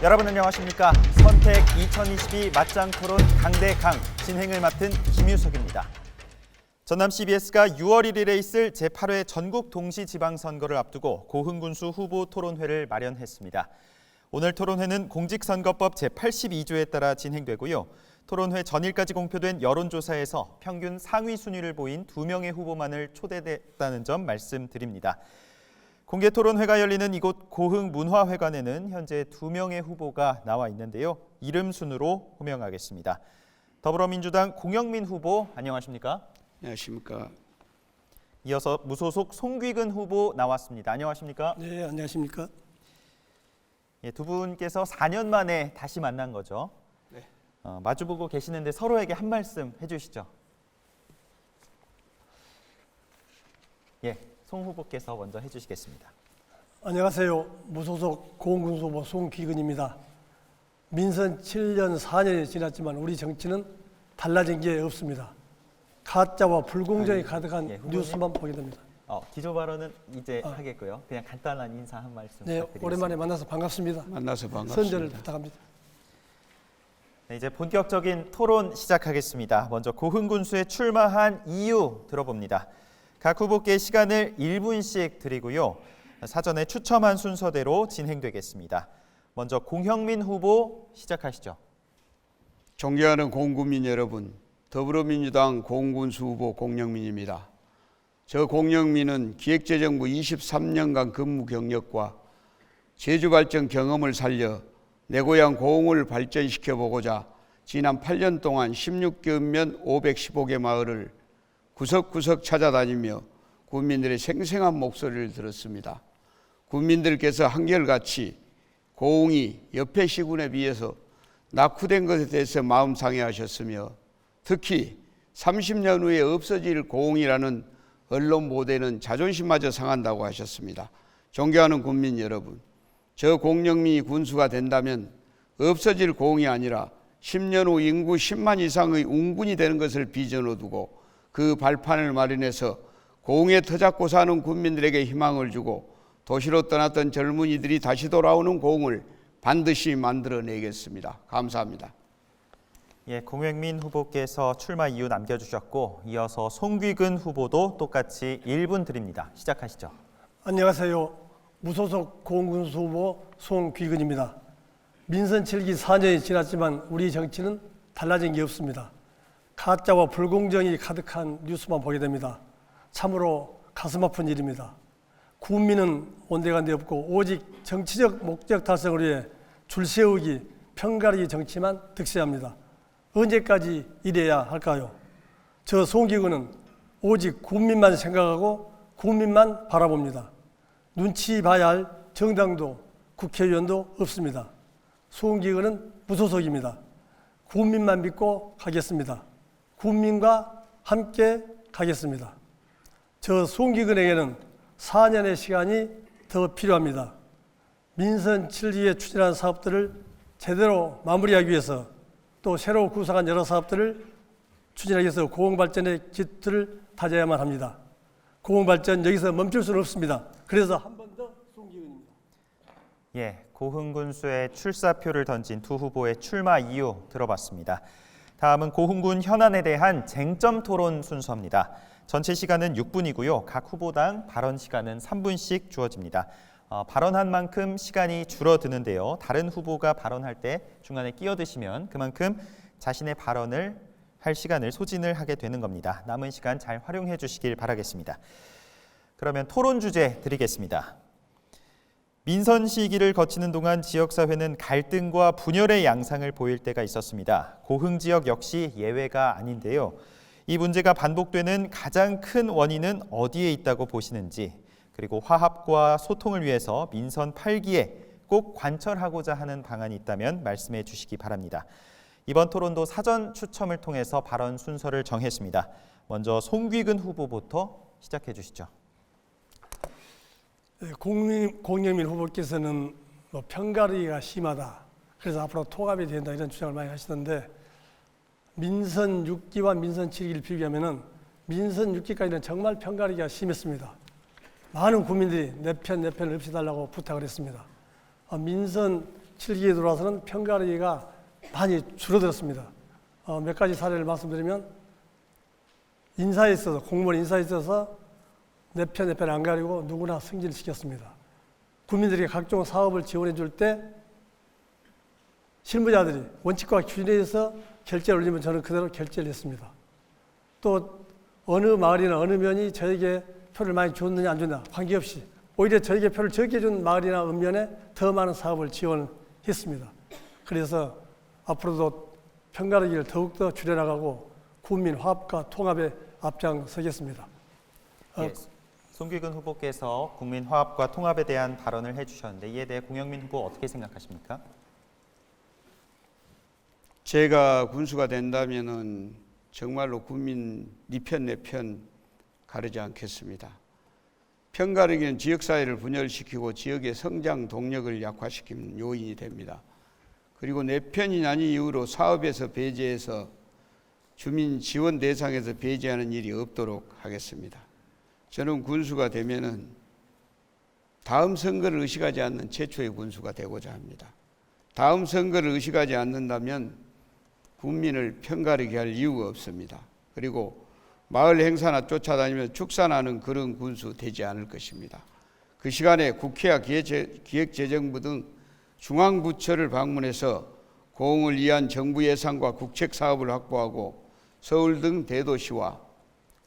여러분 안녕하십니까? 선택 2022 맞짱 토론 강대강 진행을 맡은 김유석입니다. 전남 CBS가 6월 1일에 있을 제8회 전국 동시지방선거를 앞두고 고흥군수 후보 토론회를 마련했습니다. 오늘 토론회는 공직선거법 제82조에 따라 진행되고요. 토론회 전일까지 공표된 여론조사에서 평균 상위 순위를 보인 2명의 후보만을 초대했다는 점 말씀드립니다. 공개 토론회가 열리는 이곳 고흥문화회관에는 현재 2명의 후보가 나와 있는데요. 이름 순으로 호명하겠습니다. 더불어민주당 공영민 후보 안녕하십니까? 안녕하십니까? 이어서 무소속 송귀근 후보 나왔습니다. 안녕하십니까? 네, 안녕하십니까? 예, 두 분께서 4년 만에 다시 만난 거죠. 네. 마주보고 계시는데 서로에게 한 말씀 해주시죠. 예, 송 후보께서 먼저 해주시겠습니다. 안녕하세요. 무소속 고흥군수 후보 송귀근입니다. 민선 7년 4년이 지났지만 우리 정치는 달라진 게 없습니다. 가짜와 불공정이 가득한 예, 뉴스만 보게 됩니다. 기조 발언은 이제 하겠고요. 그냥 간단한 인사 한 말씀 네, 부탁드리겠습니다. 오랜만에 만나서 반갑습니다. 만나서 반갑습니다. 선전을 부탁합니다. 네, 이제 본격적인 토론 시작하겠습니다. 먼저 고흥군수에 출마한 이유 들어봅니다. 각 후보께 시간을 1분씩 드리고요. 사전에 추첨한 순서대로 진행되겠습니다. 먼저 공형민 후보 시작하시죠. 존경하는 고흥군민 여러분, 더불어민주당 고흥군수 후보 공영민입니다. 저 공영민은 기획재정부 23년간 근무 경력과 제주발전 경험을 살려 내 고향 고흥을 발전시켜 보고자 지난 8년 동안 16개읍면 515개 마을을 구석구석 찾아다니며 군민들의 생생한 목소리를 들었습니다. 군민들께서 한결같이 고흥이 옆의 시군에 비해서 낙후된 것에 대해서 마음 상해하셨으며 특히 30년 후에 없어질 고흥이라는 언론 보도에는 자존심마저 상한다고 하셨습니다. 존경하는 군민 여러분, 저 공영민이 군수가 된다면 없어질 고흥이 아니라 10년 후 인구 10만 이상의 웅군이 되는 것을 비전으로 두고 그 발판을 마련해서 고흥에 터잡고 사는 군민들에게 희망을 주고 도시로 떠났던 젊은이들이 다시 돌아오는 고흥을 반드시 만들어내겠습니다. 감사합니다. 예, 공영민 후보께서 출마 이유 남겨주셨고 이어서 송귀근 후보도 똑같이 1분 드립니다. 시작하시죠. 안녕하세요. 무소속 고흥군수 후보 송귀근입니다. 민선 7기 4년이 지났지만 우리 정치는 달라진 게 없습니다. 가짜와 불공정이 가득한 뉴스만 보게 됩니다. 참으로 가슴 아픈 일입니다. 국민은 온데간데 없고 오직 정치적 목적 달성을 위해 줄 세우기, 편가르기 정치만 득세합니다. 언제까지 이래야 할까요? 저 송귀근은 오직 국민만 생각하고 국민만 바라봅니다. 눈치 봐야 할 정당도 국회의원도 없습니다. 송귀근은 무소속입니다. 국민만 믿고 가겠습니다. 국민과 함께 가겠습니다. 저 송귀근에게는 4년의 시간이 더 필요합니다. 민선 7기에 추진한 사업들을 제대로 마무리하기 위해서 또 새로 구상한 여러 사업들을 추진하기 위해서 고흥발전의 기틀을 다져야만 합니다. 고흥발전 여기서 멈출 수는 없습니다. 그래서 한 번 더 송귀근입니다. 예, 고흥군수에 출사표를 던진 두 후보의 출마 이유 들어봤습니다. 다음은 고흥군 현안에 대한 쟁점 토론 순서입니다. 전체 시간은 6분이고요. 각 후보당 발언 시간은 3분씩 주어집니다. 발언한 만큼 시간이 줄어드는데요. 다른 후보가 발언할 때 중간에 끼어드시면 그만큼 자신의 발언을 할 시간을 소진을 하게 되는 겁니다. 남은 시간 잘 활용해 주시길 바라겠습니다. 그러면 토론 주제 드리겠습니다. 민선 시기를 거치는 동안 지역사회는 갈등과 분열의 양상을 보일 때가 있었습니다. 고흥 지역 역시 예외가 아닌데요. 이 문제가 반복되는 가장 큰 원인은 어디에 있다고 보시는지, 그리고 화합과 소통을 위해서 민선 8기에 꼭 관철하고자 하는 방안이 있다면 말씀해 주시기 바랍니다. 이번 토론도 사전 추첨을 통해서 발언 순서를 정했습니다. 먼저 송귀근 후보부터 시작해 주시죠. 공영민 후보께서는 편가르기가 심하다. 그래서 앞으로 통합이 된다 이런 주장을 많이 하시던데 민선 6기와 민선 7기를 비교하면 민선 6기까지는 정말 편가르기가 심했습니다. 많은 국민들이 내 편을 없애달라고 부탁을 했습니다. 민선 7기에 들어와서는 편가르기가 많이 줄어들었습니다. 몇 가지 사례를 말씀드리면 인사에 있어서 공무원 인사에 있어서 내 편 안 가리고 누구나 승진을 시켰습니다. 국민들에게 각종 사업을 지원해 줄 때 실무자들이 원칙과 규정에 의해서 결제를 올리면 저는 그대로 결제를 했습니다. 또 어느 마을이나 어느 면이 저에게 표를 많이 줬느냐 안 줬느냐 관계없이 오히려 저에게 표를 적게 준 마을이나 읍면에 더 많은 사업을 지원했습니다. 그래서 앞으로도 편가르기를 더욱더 줄여나가고 국민 화합과 통합에 앞장서겠습니다. 예, 송기근 후보께서 국민 화합과 통합에 대한 발언을 해주셨는데 이에 대해 공영민 후보 어떻게 생각하십니까? 제가 군수가 된다면은 정말로 국민 네 편 내 편 가르지 않겠습니다. 편가르기는 지역사회를 분열시키고 지역의 성장 동력을 약화시키는 요인이 됩니다. 그리고 내 편이 아닌 이유로 사업에서 배제해서 주민 지원 대상에서 배제하는 일이 없도록 하겠습니다. 저는 군수가 되면은 다음 선거를 의식하지 않는 최초의 군수가 되고자 합니다. 다음 선거를 의식하지 않는다면 국민을 편가르게 할 이유가 없습니다. 그리고 마을 행사나 쫓아다니며 축산하는 그런 군수 되지 않을 것입니다. 그 시간에 국회와 기획재정부 등 중앙부처를 방문해서 공을 위한 정부 예산과 국책 사업을 확보하고 서울 등 대도시와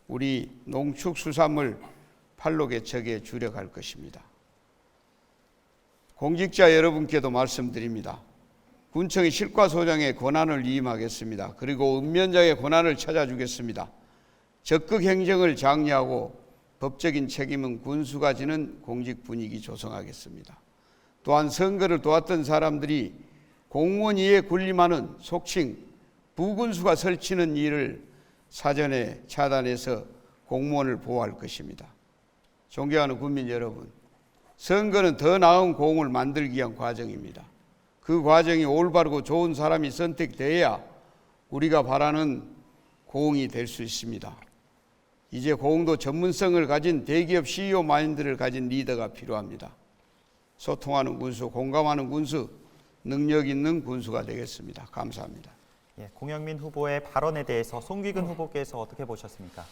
우리 농축수산물 판로개척에 주력할 것입니다. 공직자 여러분께도 말씀드립니다. 군청의 실과소장의 권한을 위임하겠습니다. 그리고 읍면장의 권한을 찾아주겠습니다. 적극 행정을 장려하고 법적인 책임은 군수가 지는 공직 분위기 조성하겠습니다. 또한 선거를 도왔던 사람들이 공무원 위에 군림하는 속칭 부군수가 설치는 일을 사전에 차단해서 공무원을 보호할 것입니다. 존경하는 국민 여러분, 선거는 더 나은 공을 만들기 위한 과정입니다. 그 과정이 올바르고 좋은 사람이 선택돼야 우리가 바라는 공이 될 수 있습니다. 이제 공도 전문성을 가진 대기업 CEO 마인드를 가진 리더가 필요합니다. 소통하는 군수, 공감하는 군수, 능력 있는 군수가 되겠습니다. 감사합니다. 예, 공영민 후보의 발언에 대해서 송기근 후보께서 어떻게 보셨습니까?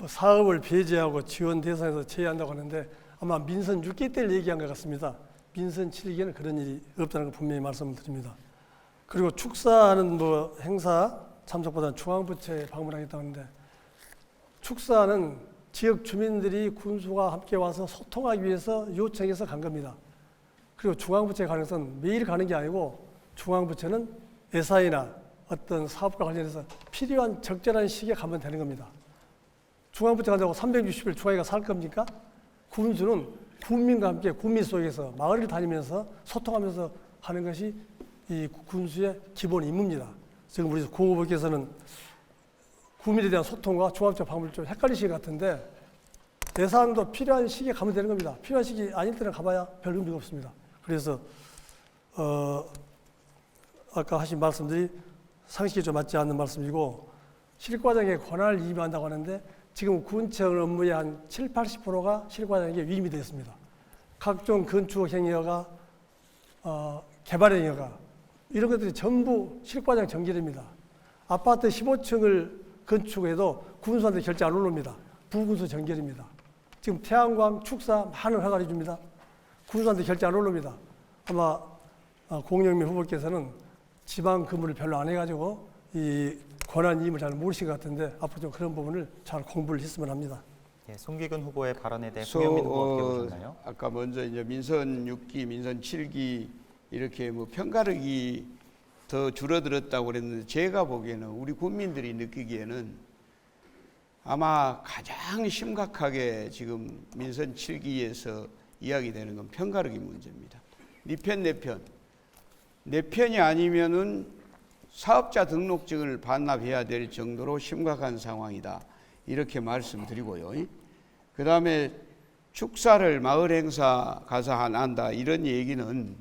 사업을 배제하고 지원 대상에서 제외한다고 하는데 아마 민선 6기 때를 얘기한 것 같습니다. 민선 7기에는 그런 일이 없다는 걸 분명히 말씀을 드립니다. 그리고 축사하는 행사 참석보다는 중앙부처에 방문하겠다고 하는데 축사는 지역 주민들이 군수와 함께 와서 소통하기 위해서 요청해서 간 겁니다. 그리고 중앙부처에 가는 것은 매일 가는 게 아니고 중앙부처는 예산이나 어떤 사업과 관련해서 필요한 적절한 시기에 가면 되는 겁니다. 중앙부처 간다고 360일 중앙에 살 겁니까? 군수는 국민과 함께 국민 속에서 마을을 다니면서 소통하면서 하는 것이 이 군수의 기본 임무입니다. 지금 우리 고 후보께서는 국민에 대한 소통과 중앙부처 방문을 좀 헷갈리시는 것 같은데 예산도 필요한 시기에 가면 되는 겁니다. 필요한 시기 아닐 때는 가봐야 별 의미가 없습니다. 그래서 아까 하신 말씀들이 상식에 좀 맞지 않는 말씀이고 실과장의 권한을 위임한다고 하는데 지금 군청 업무의 한 7, 80%가 실과장에게 위임이 되어 있습니다. 각종 건축 행위가 개발 행위가 이런 것들이 전부 실과장 전결입니다. 아파트 15층을 건축해도 군수한테 결제 안 올라옵니다. 부군수 전결입니다. 지금 태양광, 축사 많은 허가를 줍니다. 군수한테 결제 안 올라옵니다. 아마 공영민 후보께서는 지방 근무를 별로 안 해가지고 이 권한 이임을 잘 모르신 것 같은데 앞으로 좀 그런 부분을 잘 공부를 했으면 합니다. 예, 송기근 후보의 발언에 대해 공영민 후보 어떻게 보셨나요? 아까 먼저 이제 민선 6기, 민선 7기 이렇게 편가르기 더 줄어들었다고 그랬는데 제가 보기에는 우리 국민들이 느끼기에는 아마 가장 심각하게 지금 민선 7기에서 이야기되는 건 편가르기 문제입니다. 네 편, 내 편. 내 편이 아니면은 사업자 등록증을 반납해야 될 정도로 심각한 상황이다. 이렇게 말씀드리고요. 그 다음에 축사를 마을 행사 가서 한다. 이런 얘기는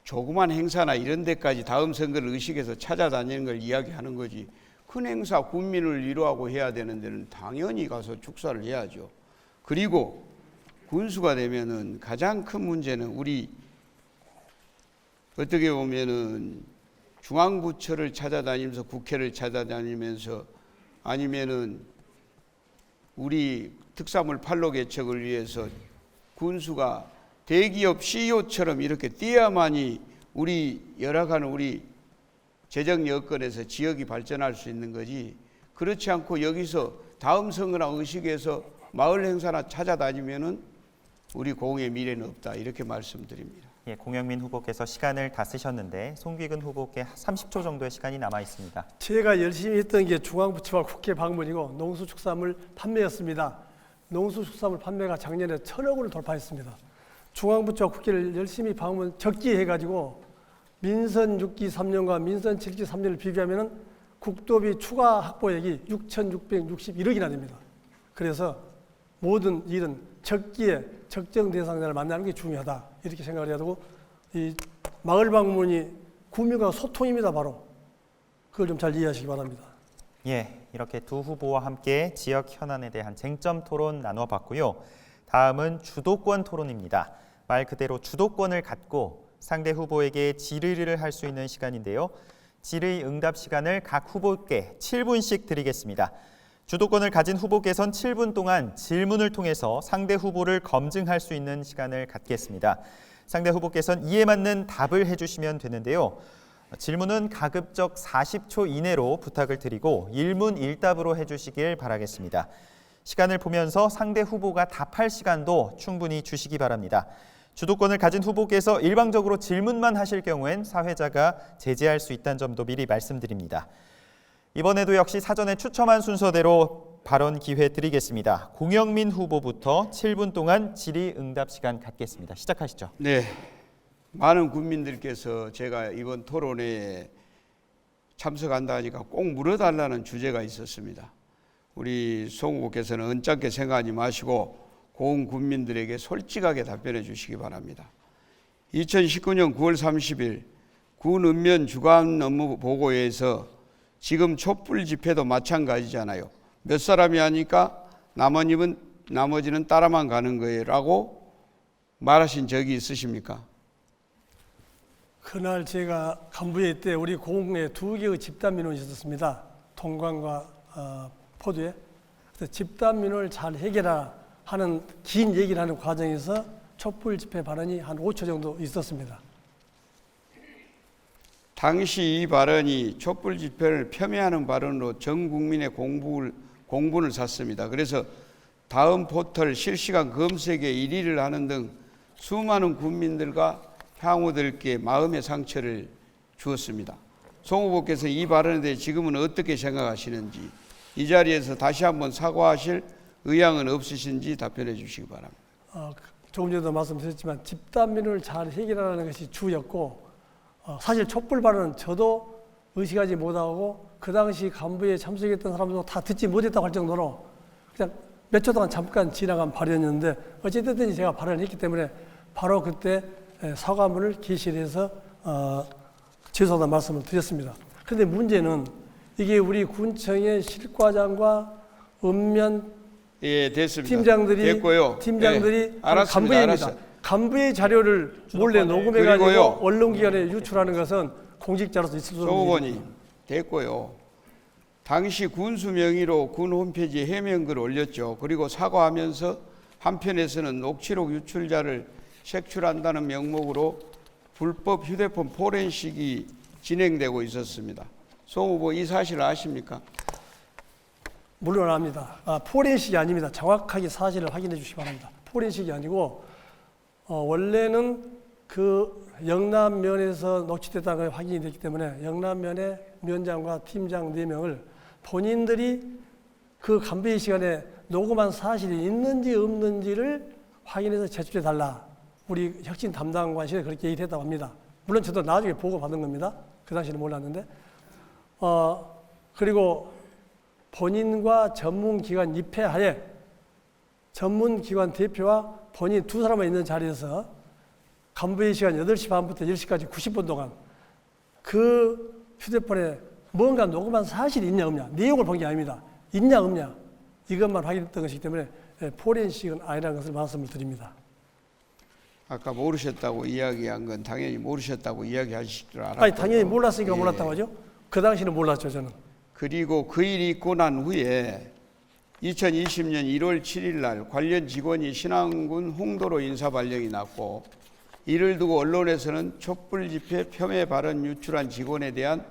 조그만 행사나 이런 데까지 다음 선거를 의식해서 찾아다니는 걸 이야기하는 거지. 큰 행사 국민을 위로하고 해야 되는 데는 당연히 가서 축사를 해야죠. 그리고 군수가 되면은 가장 큰 문제는 우리 어떻게 보면은 중앙부처를 찾아다니면서 국회를 찾아다니면서 아니면은 우리 특사물 판로 개척을 위해서 군수가 대기업 CEO처럼 이렇게 뛰어야만이 우리 열악하는 우리 재정 여건에서 지역이 발전할 수 있는 거지, 그렇지 않고 여기서 다음 선거나 의식에서 마을 행사나 찾아다니면은 우리 고흥의 미래는 없다, 이렇게 말씀드립니다. 예, 공영민 후보께서 시간을 다 쓰셨는데 송귀근 후보께 30초 정도의 시간이 남아 있습니다. 제가 열심히 했던 게 중앙부처와 국회 방문이고 농수축산물 판매였습니다. 농수축산물 판매가 작년에 1,000억 원을 돌파했습니다. 중앙부처와 국회를 열심히 적기해가지고 민선 6기 3년과 민선 7기 3년을 비교하면 국도비 추가 확보액이 6,661억이나 됩니다. 그래서 모든 일은 적기에 적정 대상자를 만나는 게 중요하다, 이렇게 생각을 해야 되고, 이 마을 방문이 국민과 소통입니다. 바로 그걸 좀 잘 이해하시기 바랍니다. 예, 이렇게 두 후보와 함께 지역 현안에 대한 쟁점 토론 나눠봤고요. 다음은 주도권 토론입니다. 말 그대로 주도권을 갖고 상대 후보에게 질의를 할 수 있는 시간인데요. 질의 응답 시간을 각 후보께 7분씩 드리겠습니다. 주도권을 가진 후보께선 7분 동안 질문을 통해서 상대 후보를 검증할 수 있는 시간을 갖겠습니다. 상대 후보께선 이에 맞는 답을 해주시면 되는데요. 질문은 가급적 40초 이내로 부탁을 드리고 일문일답으로 해주시길 바라겠습니다. 시간을 보면서 상대 후보가 답할 시간도 충분히 주시기 바랍니다. 주도권을 가진 후보께서 일방적으로 질문만 하실 경우엔 사회자가 제재할 수 있다는 점도 미리 말씀드립니다. 이번에도 역시 사전에 추첨한 순서대로 발언 기회 드리겠습니다. 공영민 후보부터 7분 동안 질의응답 시간 갖겠습니다. 시작하시죠. 네, 많은 국민들께서 제가 이번 토론회에 참석한다 하니까 꼭 물어달라는 주제가 있었습니다. 우리 송 후보께서는 언짢게 생각하지 마시고 고흥 국민들에게 솔직하게 답변해 주시기 바랍니다. 2019년 9월 30일 군 읍면 주간 업무 보고회에서 지금 촛불 집회도 마찬가지잖아요. 몇 사람이 하니까 나머지는 따라만 가는 거예요 라고 말하신 적이 있으십니까? 그날 제가 간부회 때 우리 고흥에 2개의 집단 민원이 있었습니다. 동광과 포도에. 그래서 집단 민원을 잘 해결하라 하는 긴 얘기를 하는 과정에서 촛불 집회 발언이 한 5초 정도 있었습니다. 당시 이 발언이 촛불 집회를 폄훼하는 발언으로 전 국민의 공분을 샀습니다. 그래서 다음 포털 실시간 검색에 1위를 하는 등 수많은 국민들과 향후들께 마음의 상처를 주었습니다. 송 후보께서 이 발언에 대해 지금은 어떻게 생각하시는지, 이 자리에서 다시 한번 사과하실 의향은 없으신지 답변해 주시기 바랍니다. 조금 전에도 말씀드렸지만 집단 민원을 잘 해결하는 것이 주였고, 사실 촛불 발언은 저도 의식하지 못하고 그 당시 간부에 참석했던 사람도 다 듣지 못했다고 할 정도로 그냥 몇 초 동안 잠깐 지나간 발언이었는데, 어찌됐든 제가 발언을 했기 때문에 바로 그때 사과문을 게시해서 죄송하다는 말씀을 드렸습니다. 그런데 문제는 이게 우리 군청의 실과장과 읍면 예, 됐습니다. 팀장들이 됐고요. 예, 알았습니다. 간부입니다. 간부의 자료를 몰래 녹음해가지고 그리고요. 언론기관에 유출하는 것은 공직자로서 있을 수 없는 송 후보님, 일입니다. 됐고요. 당시 군수 명의로 군 홈페이지에 해명글 올렸죠. 그리고 사과하면서 한편에서는 녹취록 유출자를 색출한다는 명목으로 불법 휴대폰 포렌식이 진행되고 있었습니다. 송 후보 이 사실을 아십니까? 물론 압니다. 포렌식이 아닙니다. 정확하게 사실을 확인해 주시기 바랍니다. 포렌식이 아니고 원래는 그 영남면에서 녹취됐다는 걸 확인이 됐기 때문에 영남면의 면장과 팀장 4명을 본인들이 그 간부회 시간에 녹음한 사실이 있는지 없는지를 확인해서 제출해 달라. 우리 혁신 담당관실에 그렇게 얘기를 했다고 합니다. 물론 저도 나중에 보고 받은 겁니다. 그 당시에는 몰랐는데. 그리고 본인과 전문기관 입회하에 전문기관 대표와 본인 2사람만 있는 자리에서 간부회 시간 8시 반부터 10시까지 90분 동안 그 휴대폰에 뭔가 녹음한 사실이 있냐 없냐, 내용을 본 게 아닙니다. 있냐 없냐, 이것만 확인했던 것이기 때문에 포렌식은 아니라는 것을 말씀을 드립니다. 아까 모르셨다고 이야기한 건 당연히 모르셨다고 이야기하실 줄 알았고. 아니 당연히 몰랐으니까 몰랐다고 하죠. 그 당시는 몰랐죠 저는. 그리고 그 일이 있고 난 후에 2020년 1월 7일 날 관련 직원이 신안군 홍도로 인사 발령이 났고, 이를 두고 언론에서는 촛불 집회 폄훼 발언 유출한 직원에 대한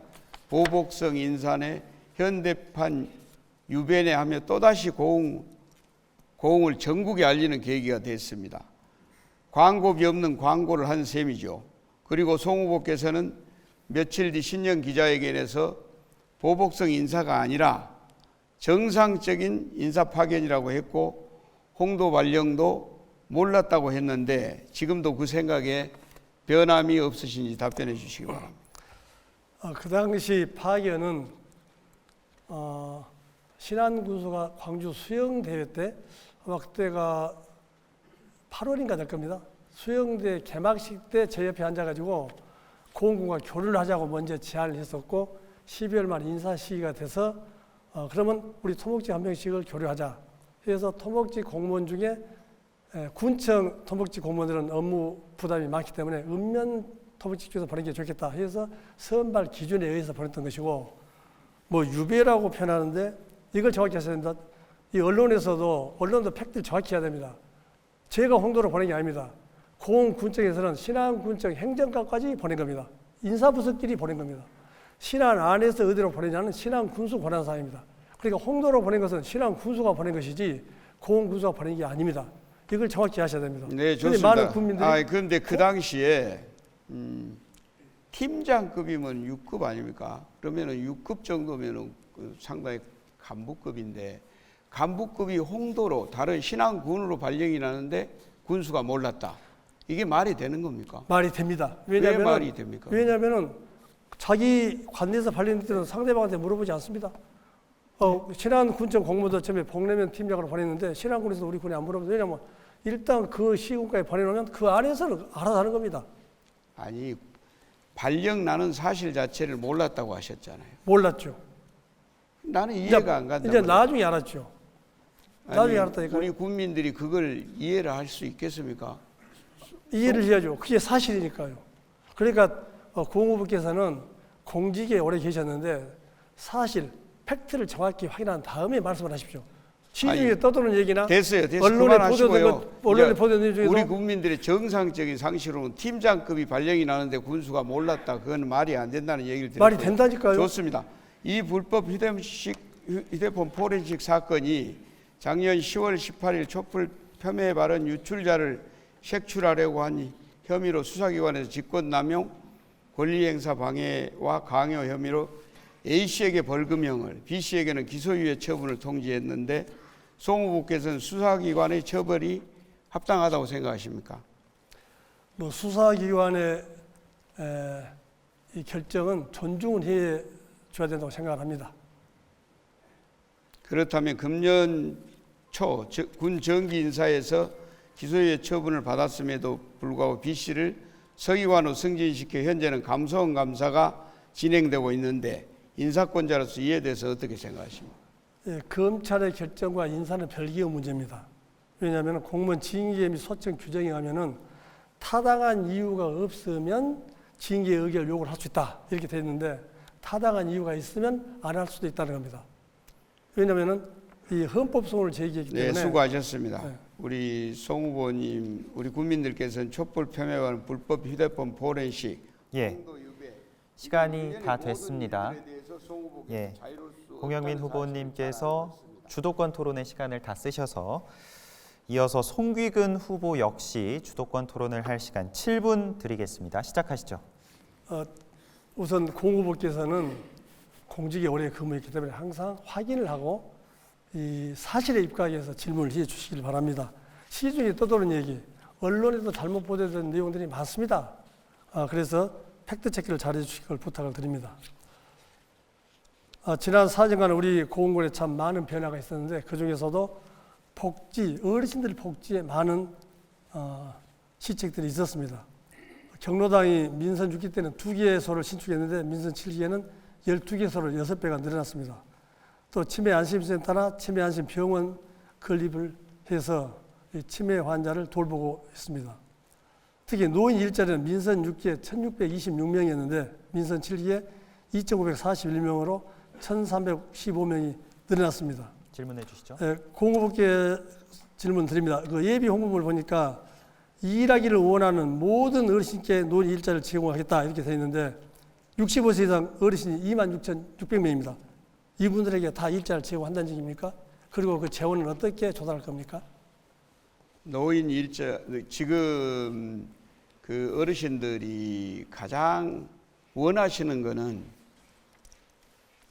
보복성 인사내 현대판 유배내 하며 또다시 고흥을 전국에 알리는 계기가 됐습니다. 광고비 없는 광고를 한 셈이죠. 그리고 송 후보께서는 며칠 뒤 신년 기자회견에서 보복성 인사가 아니라 정상적인 인사 파견이라고 했고, 홍도 발령도 몰랐다고 했는데 지금도 그 생각에 변함이 없으신지 답변해 주시기 바랍니다. 그 당시 파견은 신안군수가 광주 수영대회 때 아마 그때가 8월인가 될 겁니다. 수영대 개막식 때 제 옆에 앉아가지고 고흥군과 교류를 하자고 먼저 제안을 했었고, 12월 말 인사 시기가 돼서 그러면 우리 토목지 한 명씩을 교류하자. 그래서 토목지 공무원 중에 군청 토목지 공무원들은 업무 부담이 많기 때문에 읍면 토목지 쪽에서 보내는 게 좋겠다. 해서 선발 기준에 의해서 보냈던 것이고, 뭐 유배라고 표현하는데 이걸 정확히 하셔야 됩니다. 이 언론도 팩트를 정확히 해야 됩니다. 제가 홍도로 보낸 게 아닙니다. 고흥군청에서는 신안군청 행정과까지 보낸 겁니다. 인사부서끼리 보낸 겁니다. 신안 안에서 어디로 보내냐는 신안군수 권한사항입니다. 그러니까 홍도로 보낸 것은 신안군수가 보낸 것이지 고흥군수가 보낸 게 아닙니다. 이걸 정확히 하셔야 됩니다. 네, 좋습니다. 많은 국민들이 그런데 그 당시에 팀장급이면 6급 아닙니까? 그러면은 6급 정도면은 상당히 간부급인데, 간부급이 홍도로 다른 신안군으로 발령이 나는데 군수가 몰랐다. 이게 말이 되는 겁니까? 말이 됩니다. 왜 말이 됩니까? 왜냐하면 자기 관내에서 발령될 때는 상대방한테 물어보지 않습니다. 신안군청 공무원도 처음에 복내면 팀장으로 보냈는데 신안군에서 우리 군에 안 물어보죠. 왜냐하면 일단 그 시군까지 보내놓으면 그 안에서는 알아서 하는 겁니다. 아니, 발령 나는 사실 자체를 몰랐다고 하셨잖아요. 몰랐죠. 나는 이해가 안 간다. 이제 나중에 알았죠. 나중에 알았다니까요. 우리 국민들이 그걸 이해를 할 수 있겠습니까? 이해를 해야죠. 그게 사실이니까요. 그러니까 고흥 후보께서는 공직에 오래 계셨는데 사실 팩트를 정확히 확인한 다음에 말씀을 하십시오. 시중에 떠도는 얘기나 됐어요. 언론에 보도된 것 중에서 우리 국민들의 정상적인 상식으로는 팀장급이 발령이 나는데 군수가 몰랐다. 그건 말이 안 된다는 얘기를 드렸고요. 말이 된다니까요. 좋습니다. 이 불법 휴대폰 포렌식 사건이 작년 10월 18일 촛불 폄훼 발언 유출자를 색출하려고 한 혐의로 수사기관에서 직권남용, 권리행사 방해와 강요 혐의로 A씨에게 벌금형을, B씨에게는 기소유예 처분을 통지했는데 송 후보께서는 수사기관의 처벌이 합당하다고 생각하십니까? 뭐 수사기관의 이 결정은 존중은 해 줘야 된다고 생각을 합니다. 그렇다면 금년 초 군 정기 인사에서 기소유예 처분을 받았음에도 불구하고 B씨를 서기관으로 승진시켜 현재는 감소원 감사가 진행되고 있는데 인사권자로서 이에 대해서 어떻게 생각하십니까? 검찰의 결정과 인사는 별개의 문제입니다. 왜냐하면 공무원 징계 및 소청 규정에 가면은 타당한 이유가 없으면 징계 의결 요구를 할 수 있다 이렇게 되어 있는데, 타당한 이유가 있으면 안 할 수도 있다는 겁니다. 왜냐하면은 이 헌법소원을 제기했기 때문에. 네, 수고하셨습니다. 네. 우리 송 후보님, 우리 국민들께서는 촛불 폄훼와 불법 휴대폰 포렌식, 예, 시간이 다 됐습니다. 예, 공영민 후보님께서 주도권 토론의 시간을 다 쓰셔서 이어서 송귀근 후보 역시 주도권 토론을 할 시간 7분 드리겠습니다. 시작하시죠. 우선 공 후보께서는 공직에 오래 근무했기 때문에 항상 확인을 하고 이 사실에 입각해서 질문을 해 주시길 바랍니다. 시중에 떠도는 얘기, 언론에도 잘못 보도된 내용들이 많습니다. 그래서 팩트 체크를 잘해 주실 걸 부탁을 드립니다. 지난 4년간 우리 고흥군에 참 많은 변화가 있었는데 그 중에서도 복지, 어르신들 복지에 많은 시책들이 있었습니다. 경로당이 민선 6기 때는 2개소를 신축했는데 민선 7기에는 12개소를 6배가 늘어났습니다. 또 치매 안심센터나 치매 안심병원 건립을 해서 치매 환자를 돌보고 있습니다. 특히 노인 일자리는 민선 6기에 1626명이었는데 민선 7기에 2541명으로 1315명이 늘어났습니다. 질문해 주시죠. 공무부께 질문 드립니다. 그 예비 홍보를 보니까 일하기를 원하는 모든 어르신께 노인 일자리를 제공하겠다 이렇게 되어 있는데 65세 이상 어르신이 26,600명입니다. 이분들에게 다 일자리를 제공한다는 얘기입니까? 그리고 그 재원은 어떻게 조달할 겁니까? 노인 일자 지금 그 어르신들이 가장 원하시는 거는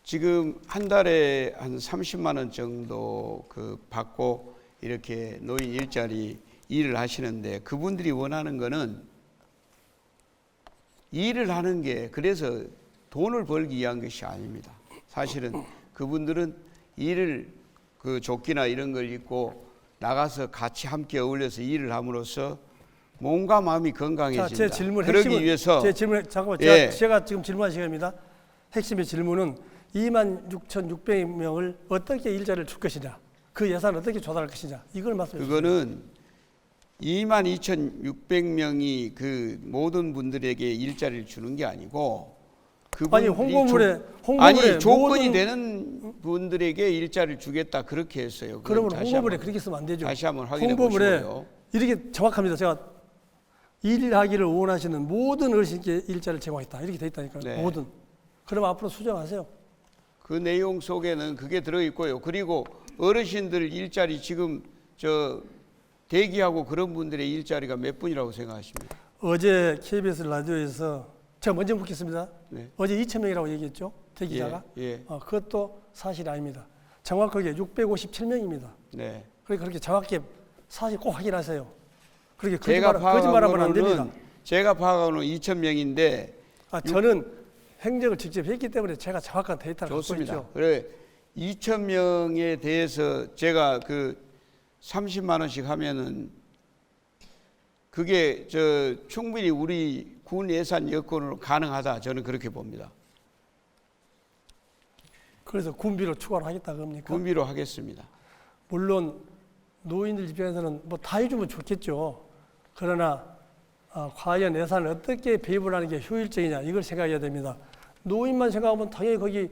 지금 한 달에 한 30만 원 정도 그 받고 이렇게 노인 일자리 일을 하시는데 그분들이 원하는 거는 일을 하는 게 그래서 돈을 벌기 위한 것이 아닙니다. 사실은 그분들은 일을 그 조끼나 이런 걸 입고 나가서 같이 함께 어울려서 일을 함으로써 몸과 마음이 건강해진다. 제 질문 그러기 핵심은, 위해서 제 질문 잠깐만 예. 제가 지금 질문한 시간입니다. 핵심의 질문은 26,600명을 어떻게 일자리를 줄 것이냐, 그 예산을 어떻게 조달할 것이냐 이걸 말씀해 주세요. 그거는 22,600명이 그 모든 분들에게 일자리를 주는 게 아니고 아니 홍보물에 조건이 모든, 되는 분들에게 일자리를 주겠다 그렇게 했어요. 그러면 다시 홍보물에 한번, 그렇게 쓰면 안 되죠. 다시 한번 확인해 홍보물에 보시고요. 이렇게 정확합니다. 제가 일하기를 원하시는 모든 어르신께 일자리를 제공하겠다 이렇게 돼 있다니까요. 네. 모든. 그럼 앞으로 수정하세요. 그 내용 속에는 그게 들어 있고요. 그리고 어르신들 일자리 지금 저 대기하고 그런 분들의 일자리가 몇 분이라고 생각하십니까? 어제 KBS 라디오에서 제가 먼저 묻겠습니다. 네. 어제 2,000명이라고 얘기했죠? 대기자가. 예. 그것도 사실이 아닙니다. 정확하게 657명입니다. 네. 그러니까 그렇게 정확히 사실 꼭 확인하세요. 그렇게 제가 거짓말하면 안 됩니다. 파악하고는 제가 파악하고는 2,000명인데 저는 행정을 직접 했기 때문에 제가 정확한 데이터를 좋습니다. 갖고 있죠. 그래 2,000명에 대해서 제가 그 30만 원씩 하면은 그게 저 충분히 우리 군 예산 여건으로 가능하다 저는 그렇게 봅니다. 그래서 군비로 추가를 하겠다 그럽니까? 군비로 하겠습니다. 물론 노인들 입장에서는 뭐 다 해주면 좋겠죠. 그러나 과연 예산을 어떻게 배분하는 게 효율적이냐 이걸 생각해야 됩니다. 노인만 생각하면 당연히 거기